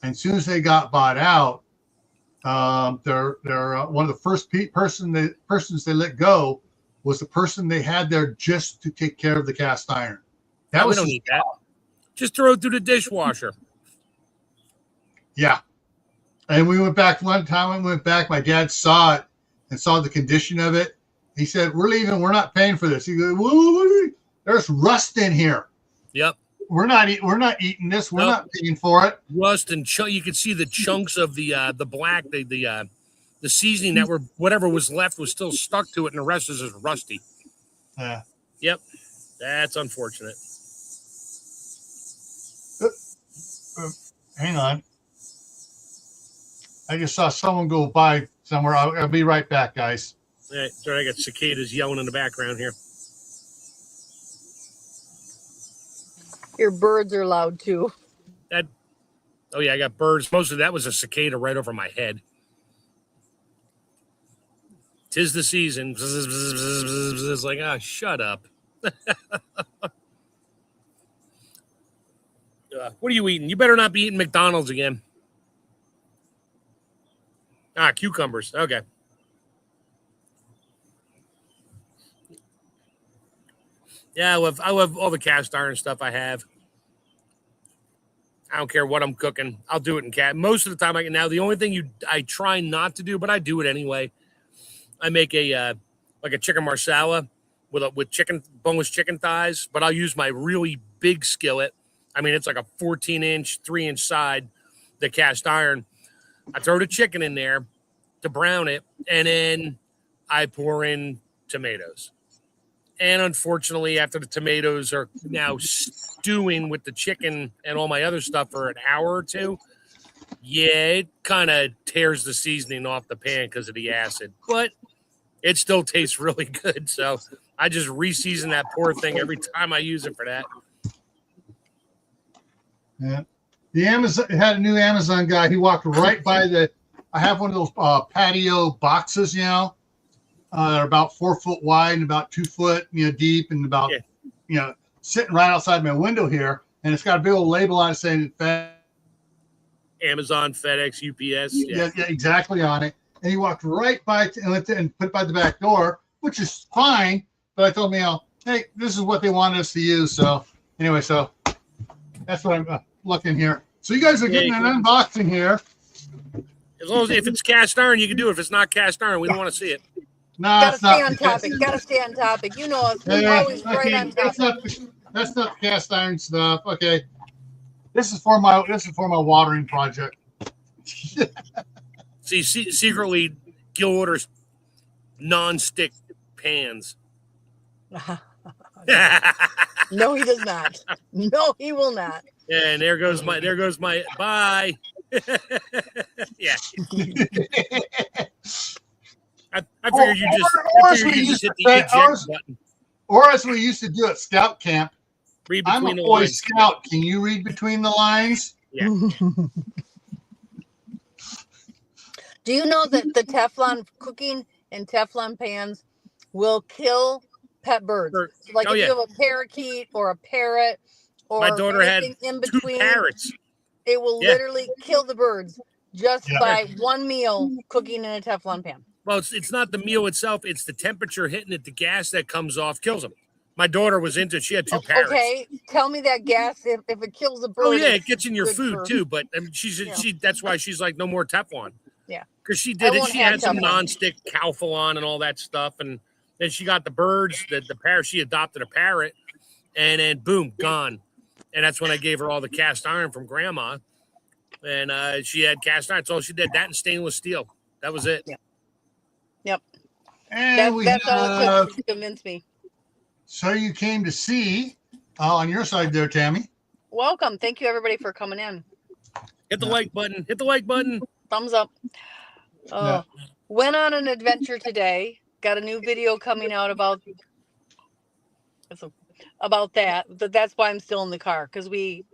And as soon as they got bought out, they're one of the first persons they let go was the person they had there just to take care of the cast iron. We don't need that. Just throw it through the dishwasher. Yeah. And we went back one time. My dad saw it and saw the condition of it. He said, "We're leaving. We're not paying for this." He goes, "Whoa, there's rust in here." Yep. We're not eating this. We're not paying for it. Rust and you could see the chunks of the black, the seasoning that whatever was left was still stuck to it, and the rest is just rusty. Yeah. Yep. That's unfortunate. Hang on. I just saw someone go by somewhere. I'll be right back, guys. All right. Sorry, I got cicadas yelling in the background here. Your birds are loud too. Oh yeah, I got birds. Most of that was a cicada right over my head. 'Tis the season. It's like, shut up. What are you eating? You better not be eating McDonald's again. Cucumbers. Okay. Yeah, I love all the cast iron stuff I have. I don't care what I'm cooking. I'll do it in cat. Most of the time now, the only thing I try not to do, but I do it anyway. I make a chicken marsala with boneless chicken thighs, but I'll use my really big skillet. I mean, it's like a 14-inch, 3-inch side, the cast iron. I throw the chicken in there to brown it, and then I pour in tomatoes. And unfortunately, after the tomatoes are now stewing with the chicken and all my other stuff for an hour or two, yeah, it kind of tears the seasoning off the pan because of the acid. But it still tastes really good. So I just re-season that poor thing every time I use it for that. Yeah. The Amazon had a new Amazon guy. He walked right by I have one of those patio boxes, that are about 4 foot wide and about 2 foot, deep, and about, sitting right outside my window here. And it's got a big old label on it saying Amazon, FedEx, UPS. Yeah, exactly on it. And he walked right by and put it by the back door, which is fine. But I told him, hey, this is what they wanted us to use. So anyway, that's what I'm looking here. So you guys are getting an unboxing here. As long as if it's cast iron, you can do it. If it's not cast iron, we don't want to see it. No, Gotta stay on topic. Gotta stay on topic. You know us. We're always right on topic. That's not cast iron stuff. Okay. This is for my watering project. See, secretly, Gil orders non-stick pans. No, he does not. No, he will not. And there goes my bye. Yeah. I figured you just hit the eject button. Or as we used to do at Scout Camp. Read I'm between a the Boy lines. Scout. Can you read between the lines? Yeah. Do you know that the Teflon cooking and Teflon pans will kill pet birds? Like if you have a parakeet or a parrot or my daughter had in 2 between, parrots. it will literally kill the birds just by one meal cooking in a Teflon pan. Well, it's not the meal itself; it's the temperature hitting it. The gas that comes off kills them. My daughter was into; she had 2 parrots. Okay, tell me that gas if it kills a bird. Oh yeah, it gets in your good food for- too. But that's why she's like no more Teflon. Yeah, because she did it. won't She have had some Teflon. non-stick Calphalon and all that stuff, and then she got the birds. The parrot. She adopted a parrot, and then boom, gone. And that's when I gave her all the cast iron from Grandma, and she had cast iron. That's all she did. That and stainless steel. That was it. Yeah. Yep. And That's all it took to convince me. So you came to see on your side there, Tammy. Welcome. Thank you, everybody, for coming in. Hit the like button. Hit the like button. Thumbs up. Went on an adventure today. Got a new video coming out about that. But that's why I'm still in the car, because we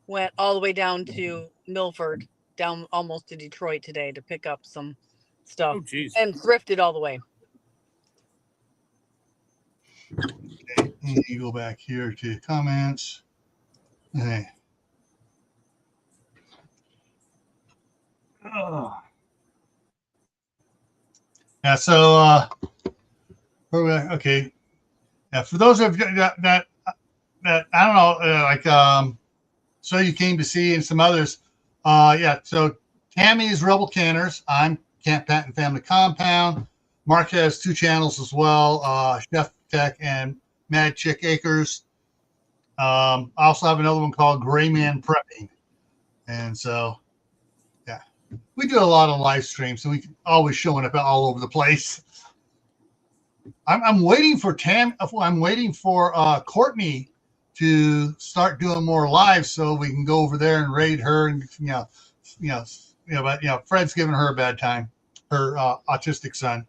went all the way down to Milford, down almost to Detroit today to pick up some stuff Oh, geez. and thrifted all the way. You go back here to comments. Okay. Yeah. So, okay. Yeah. For those of you that I don't know, so you came to see and some others. Yeah. So Tammy is Rebel Canners. I'm Camp Patton Family Compound. Mark has 2 channels as well, Chef Tech and Mad Chick Acres. I also have another one called Gray Man Prepping. And so, yeah, we do a lot of live streams, so we always showing up all over the place. I'm waiting for Courtney to start doing more live so we can go over there and raid her. And, but Fred's giving her a bad time, her autistic son.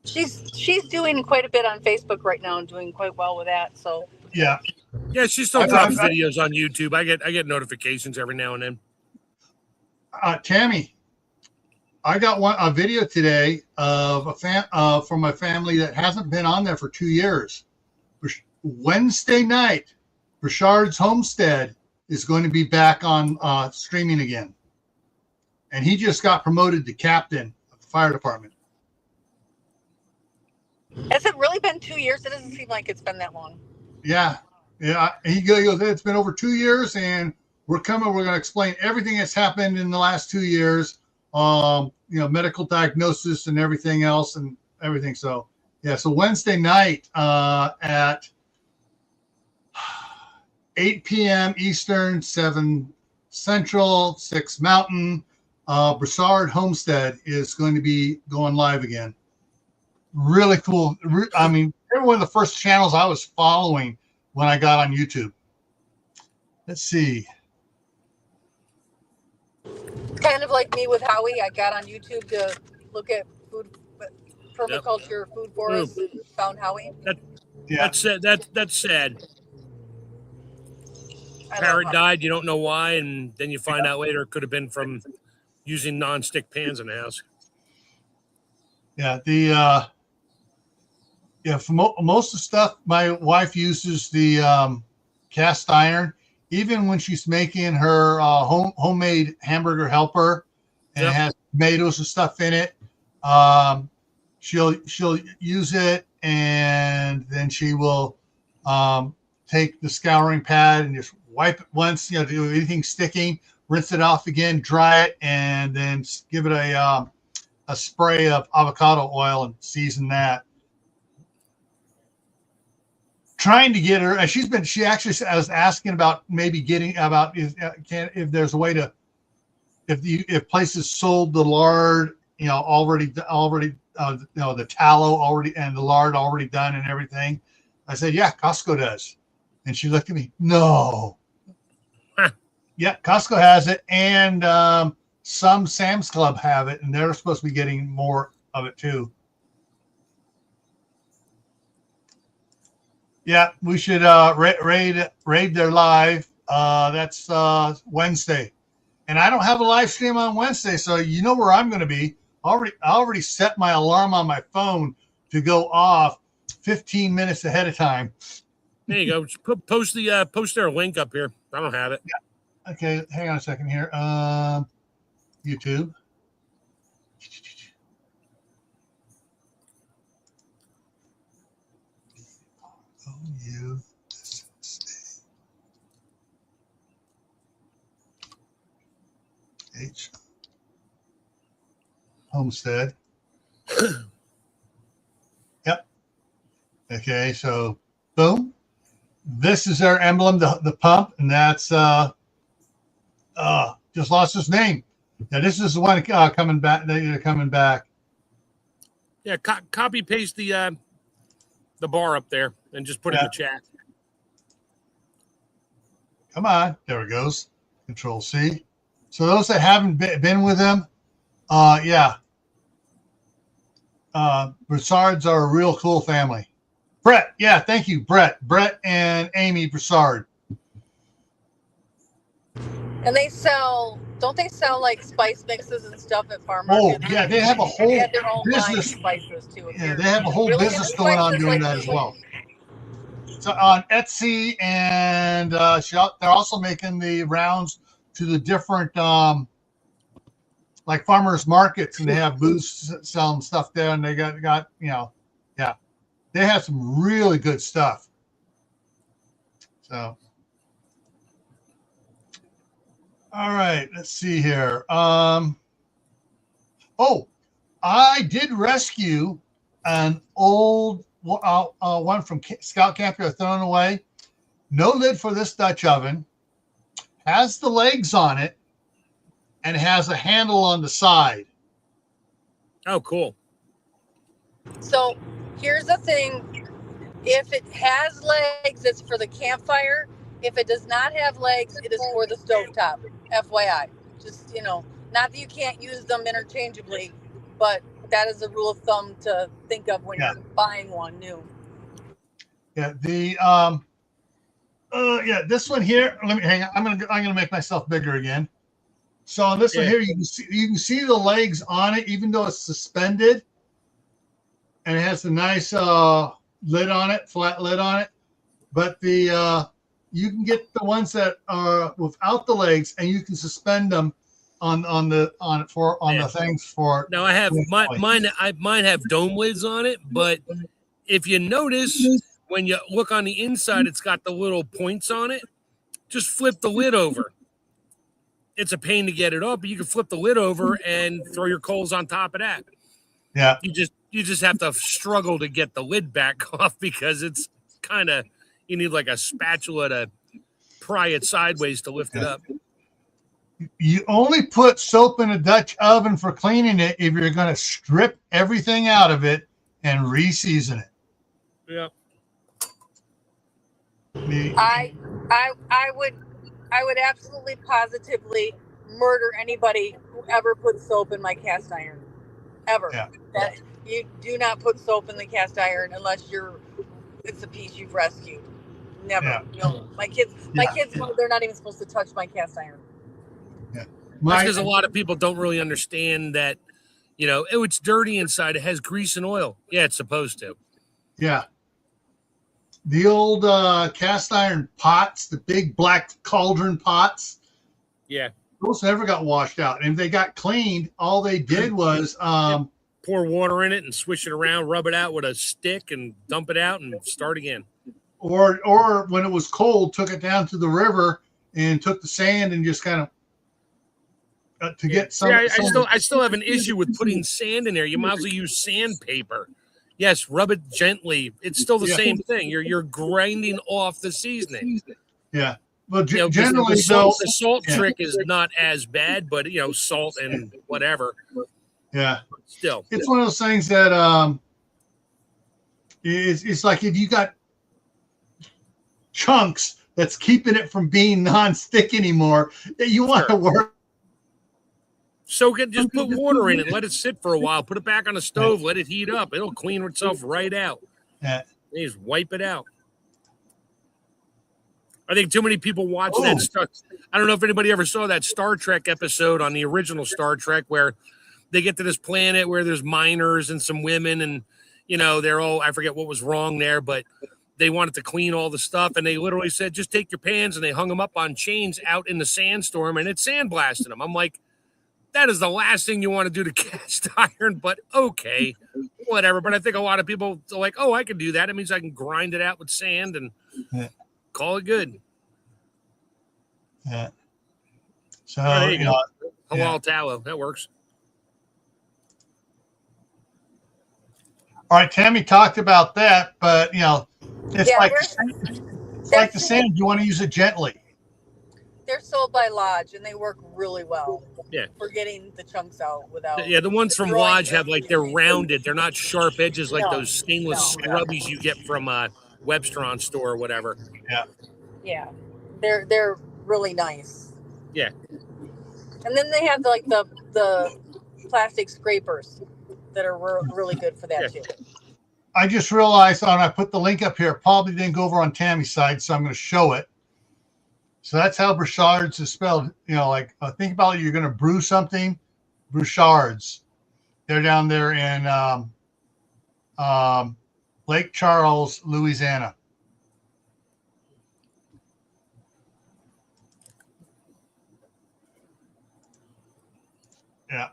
She's doing quite a bit on Facebook right now and doing quite well with that. So yeah, she still drops videos on YouTube. I get notifications every now and then. Tammy, I got a video today of from a family that hasn't been on there for 2 years. Wednesday night, Richard's Homestead is going to be back on streaming again, and he just got promoted to captain of the fire department. has it really been 2 years? It doesn't seem like it's been that long. Yeah. He goes, it's been over 2 years, and we're going to explain everything that's happened in the last 2 years. Medical diagnosis and everything else and everything. So, yeah. So Wednesday night at 8 p.m. Eastern, 7 Central, 6 Mountain, Broussard Homestead is going to be going live again. Really cool. I mean, they're one of the first channels I was following when I got on YouTube. Let's see. Kind of like me with Howie. I got on YouTube to look at food, permaculture, food forests, found Howie. That's sad. Parrot died. You don't know why, and then you find out later it could have been from using non-stick pans in the house. Yeah, for most of the stuff, my wife uses the cast iron. Even when she's making her homemade hamburger helper, and it has tomatoes and stuff in it, she'll use it, and then she will take the scouring pad and just wipe it once, do anything sticking, rinse it off again, dry it, and then give it a spray of avocado oil and season that. Trying to get her, she actually was asking about maybe getting about if there's a way to, if places sold the lard, already the tallow already and the lard already done and everything. I said, yeah, Costco does. And she looked at me, no. Yeah, Costco has it, and some Sam's Club have it, and they're supposed to be getting more of it too. Yeah, we should raid their live. That's Wednesday, and I don't have a live stream on Wednesday, so you know where I'm going to be. I already set my alarm on my phone to go off 15 minutes ahead of time. There you go. Just post their link up here. I don't have it. Yeah. Okay, hang on a second here. YouTube. H. Homestead. Yep. Okay, so boom. This is their emblem, the pump, and that's just lost his name. Now this is the one coming back. They're coming back. Yeah, copy paste the bar up there and just put it in the chat. Come on, there it goes. Control C. So those that haven't been with them, Broussards are a real cool family. Brett, yeah, thank you, Brett and Amy Broussard. And don't they sell like spice mixes and stuff at farm markets? Oh, yeah, they have a whole they have their own business. Spices too. Yeah, they have a whole business going on doing that as well. So on Etsy, and they're also making the rounds to the different like farmers markets, and they have booths selling stuff there, and they got they have some really good stuff. So all right, let's see here. I did rescue an old one from Scout Camp here, thrown away. No lid for this Dutch oven. Has the legs on it and has a handle on the side. Oh, cool. So here's the thing. If it has legs, it's for the campfire. If it does not have legs, it is for the stovetop. FYI. Just, not that you can't use them interchangeably, but that is a rule of thumb to think of when you're buying one new. Yeah, this one here. Let me hang on. I'm gonna make myself bigger again. So on this one here, you can see the legs on it, even though it's suspended, and it has a nice lid on it, flat lid on it. But you can get the ones that are without the legs, and you can suspend them on the things for. Now I have mine have dome lids on it, but if you notice when you look on the inside, it's got the little points on it. Just flip the lid over. It's a pain to get it up, but you can flip the lid over and throw your coals on top of that. Yeah. You just have to struggle to get the lid back off because it's kind of, you need like a spatula to pry it sideways to lift it up. You only put soap in a Dutch oven for cleaning it if you're going to strip everything out of it and re-season it. Yeah. I would absolutely positively murder anybody who ever puts soap in my cast iron. Ever. Yeah. That you do not put soap in the cast iron unless it's a piece you've rescued. Never. Yeah. No. My kids know they're not even supposed to touch my cast iron. Yeah. That's because a lot of people don't really understand that, it's dirty inside. It has grease and oil. Yeah, it's supposed to. Yeah. The old cast iron pots, the big black cauldron pots. Yeah. Those never got washed out. And if they got cleaned, all they did was pour water in it and swish it around, rub it out with a stick and dump it out and start again. Or when it was cold, took it down to the river and took the sand and just kind of get some. Yeah, I still have an issue with putting sand in there. You might as well use sandpaper. Yes, rub it gently. It's still the same thing. You're grinding off the seasoning. Yeah. Well, generally, the salt trick is not as bad, but salt and whatever. Yeah. Still, it's one of those things that it's like if you got chunks that's keeping it from being non-stick anymore, that you want to work. Soak it, just put water in it, let it sit for a while, put it back on the stove, let it heat up. It'll clean itself right out. Yeah. You just wipe it out. I think too many people watch that stuff. I don't know if anybody ever saw that Star Trek episode on the original Star Trek where they get to this planet where there's miners and some women and, they're all, I forget what was wrong there, but they wanted to clean all the stuff. And they literally said, just take your pans, and they hung them up on chains out in the sandstorm and it sandblasted them. I'm like, that is the last thing you want to do to cast iron, but okay, whatever. But I think a lot of people are like, oh, I can do that. It means I can grind it out with sand and call it good. Yeah. So, there you go. Halal tallow. That works. All right. Tammy talked about that, but, it's like the sand. You want to use it gently. They're sold by Lodge, and they work really well. Yeah. For getting the chunks out without. Yeah, the ones from Lodge have they're rounded. They're not sharp edges like those stainless scrubbies you get from Webster on store or whatever. Yeah. Yeah, they're really nice. Yeah. And then they have the plastic scrapers that are really good for that too. I just realized when I put the link up here, it probably didn't go over on Tammy's side, so I'm going to show it. So that's how Bouchards is spelled. Think about it. You're going to brew something, Bouchards. They're down there in Lake Charles, Louisiana. Yeah.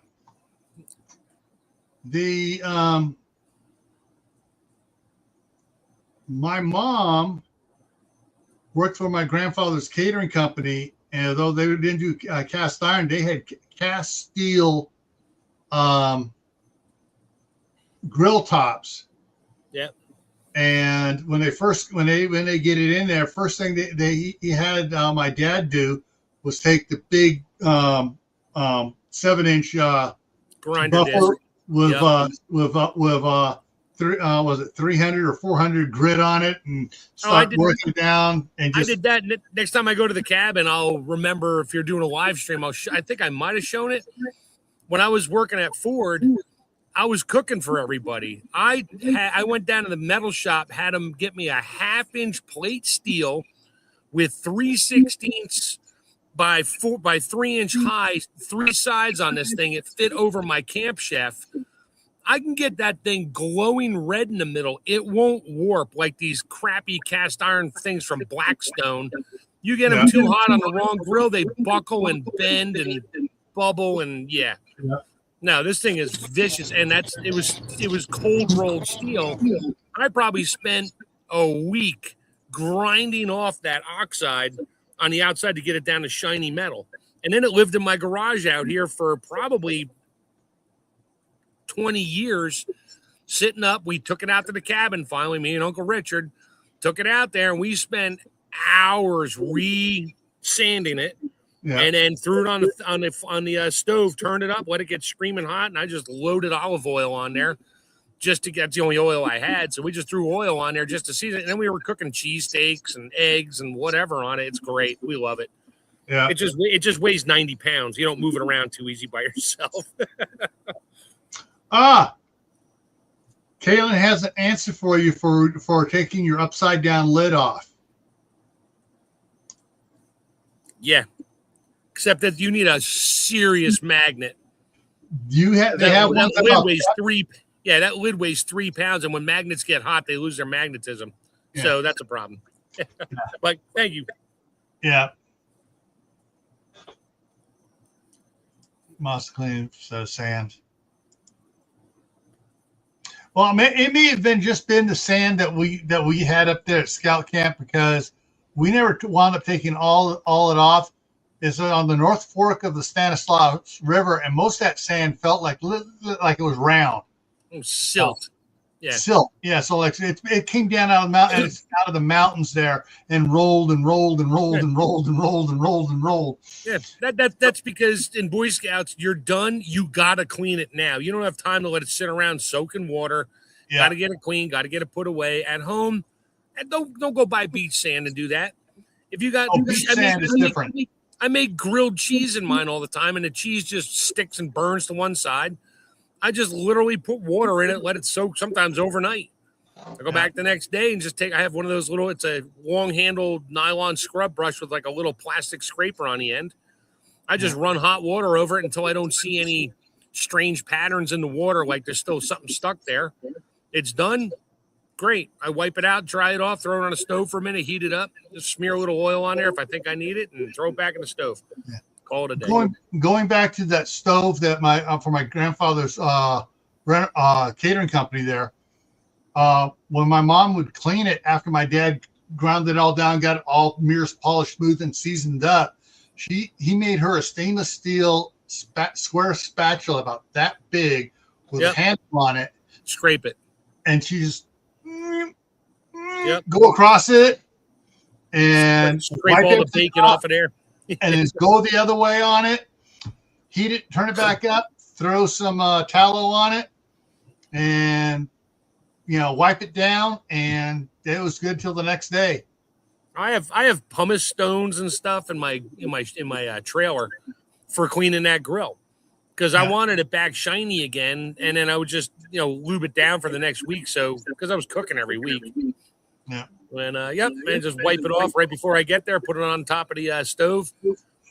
My mom worked for my grandfather's catering company, and although they didn't do cast iron, they had cast steel grill tops. Yep. And when they get it in there, first thing he had my dad do was take the big 7-inch grinder buffer with 300 or 400 grit on it and start working down. And I did that. Next time I go to the cabin, I'll remember if you're doing a live stream. I think I might have shown it when I was working at Ford. I was cooking for everybody. I went down to the metal shop, had them get me a 1/2-inch plate steel with 3/16 by 3-inch high, 3 sides on this thing. It fit over my Camp Chef. I can get that thing glowing red in the middle. It won't warp like these crappy cast iron things from Blackstone. You get them too hot on the wrong grill, they buckle and bend and bubble and No, this thing is vicious, and it was cold rolled steel. I probably spent a week grinding off that oxide on the outside to get it down to shiny metal. And then it lived in my garage out here for probably 20 years, sitting up. We took it out to the cabin finally, me and Uncle Richard took it out there, and we spent hours re-sanding it. Yeah. And then threw it on the stove, turned it up, let it get screaming hot, and I just loaded olive oil on there. just to get the only oil I had. So we just threw oil on there just to season it. And then we were cooking cheesesteaks and eggs and whatever on it. It's great. We love it. Yeah. It just weighs 90 pounds. You don't move it around too easy by yourself. Kaylin has an answer for you for taking your upside down lid off. Yeah. Except that you need a serious magnet. They have one that lid weighs 3. Yeah, that lid weighs 3 pounds, and when magnets get hot, they lose their magnetism. Yeah. So that's a problem. But thank you. Yeah. Must clean sand. Well, it may have just been the sand that we had up there at Scout Camp, because we never wound up taking all it off. It's on the North Fork of the Stanislaus River, and most of that sand felt like it was round. Oh, silt. Yeah. Silt. Yeah. So like it came down out of the mountain, and it's out of the mountains there, and rolled and rolled and rolled and rolled and rolled and rolled and rolled. Yeah. That's because in Boy Scouts, you're done. You gotta clean it now. You don't have time to let it sit around soak in water. Yeah. Gotta get it clean. Gotta get it put away at home. And don't go buy beach sand and do that. If you got beach sand is different. I make grilled cheese in mine all the time, and the cheese just sticks and burns to one side. I just literally put water in it, let it soak sometimes overnight. I go back the next day and I have one of those it's a long-handled nylon scrub brush with like a little plastic scraper on the end. I just run hot water over it until I don't see any strange patterns in the water, like there's still something stuck there. It's done. Great. I wipe it out, dry it off, throw it on a stove for a minute, heat it up, just smear a little oil on there if I think I need it, and throw it back in the stove. Yeah. Call it a day. Going back to that stove that for my grandfather's catering company there, when my mom would clean it after my dad ground it all down, got it all mirrors polished, smooth, and seasoned up, he made her a stainless steel square spatula about that big with a handle on it. Scrape it. And she just go across it and scrape all the bacon off of there. And then go the other way on it, heat it, turn it back up, throw some tallow on it, and wipe it down, and it was good till the next day. I have pumice stones and stuff in my trailer for cleaning that grill, because I wanted it back shiny again, and then I would just lube it down for the next week. So because I was cooking every week. Yeah. And just wipe it off right before I get there, put it on top of the stove,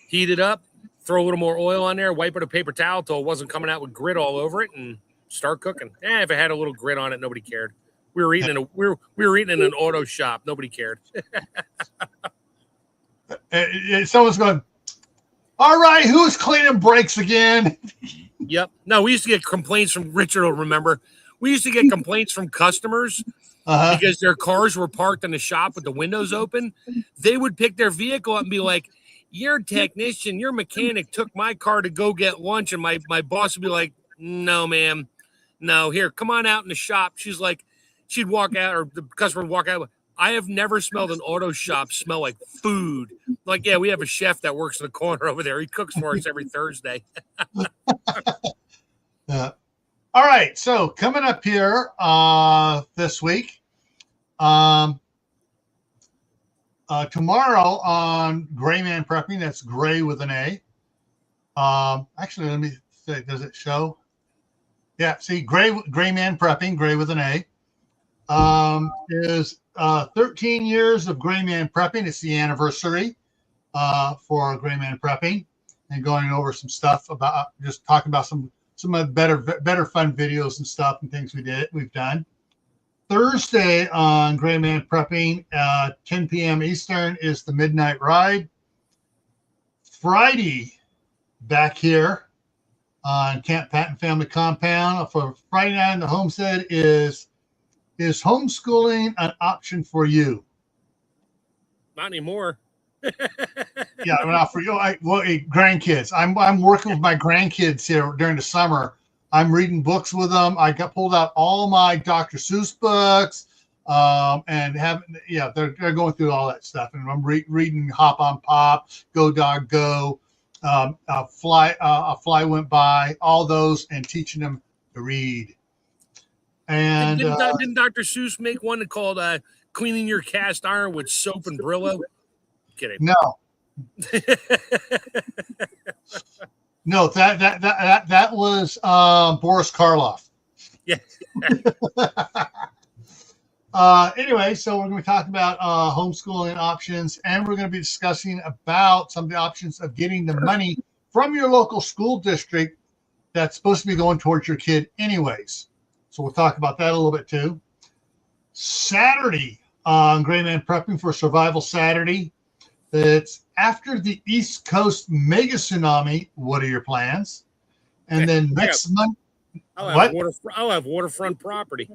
heat it up, throw a little more oil on there, wipe it with a paper towel till it wasn't coming out with grit all over it, and start cooking. If it had a little grit on it, nobody cared. We were eating in an auto shop. Nobody cared. Someone's going, all right, who's cleaning brakes again? Yep. No, we used to get complaints from Richard will remember. We used to get complaints from customers because their cars were parked in the shop with the windows open. They would pick their vehicle up and be like, your technician, your mechanic took my car to go get lunch. And my boss would be like, no, ma'am. No, here, come on out in the shop. She's like, she'd walk out, or the customer would walk out. I have never smelled an auto shop smell like food. Like, yeah, we have a chef that works in the corner over there. He cooks for us every Thursday. All right, so coming up here this week, tomorrow on Gray Man Prepping, that's Gray with an A. Actually, let me say, does it show? Yeah, see, Gray Man Prepping, Gray with an A, is 13 years of Gray Man Prepping. It's the anniversary for Gray Man Prepping, and going over some stuff about, just talking about some of the better fun videos and stuff and things we've done. Thursday on Gray Man Prepping, 10 p.m. Eastern, is the Midnight Ride. Friday, back here on Camp Patton Family Compound for Friday night on the homestead, is homeschooling an option for you? Not anymore. Yeah, not for you. Grandkids. I'm working with my grandkids here during the summer. I'm reading books with them. I pulled out all my Dr. Seuss books, and they're going through all that stuff. And I'm reading Hop on Pop, Go Dog Go, A Fly Went By, all those, and teaching them to read. And Didn't Dr. Seuss make one called "Cleaning Your Cast Iron with Soap and Brillo"? Kidding. no, no, that was Boris Karloff. Yeah. Anyway, so we're going to be talking about homeschooling options, and we're going to be discussing about some of the options of getting the money from your local school district that's supposed to be going towards your kid anyways. So we'll talk about that a little bit too. Saturday on Gray Man Prepping for Survival Saturday. It's after the East Coast mega tsunami. What are your plans? And then next month, I'll have waterfront property.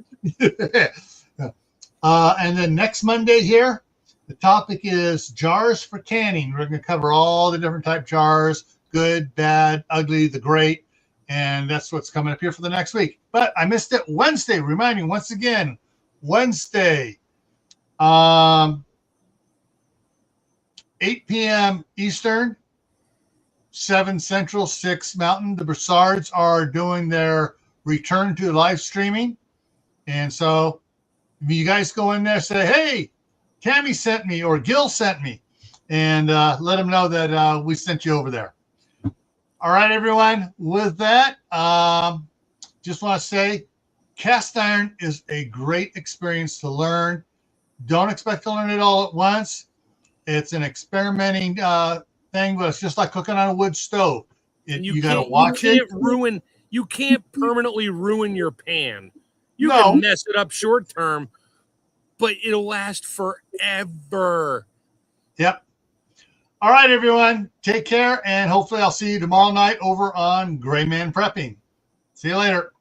And then next Monday here, the topic is jars for canning. We're going to cover all the different type jars, good, bad, ugly, the great. And that's what's coming up here for the next week. But I missed it Wednesday, reminding once again, Wednesday, 8 p.m. Eastern, 7 Central, 6 Mountain. The Broussards are doing their return to live streaming. And so if you guys go in there, say, hey, Tammy sent me or Gil sent me, and let them know that we sent you over there. All right, everyone. With that, just want to say cast iron is a great experience to learn. Don't expect to learn it all at once. It's an experimenting thing, but it's just like cooking on a wood stove. You got to watch it. You can't permanently ruin your pan. You can mess it up short term, but it'll last forever. Yep. All right, everyone. Take care, and hopefully I'll see you tomorrow night over on Gray Man Prepping. See you later.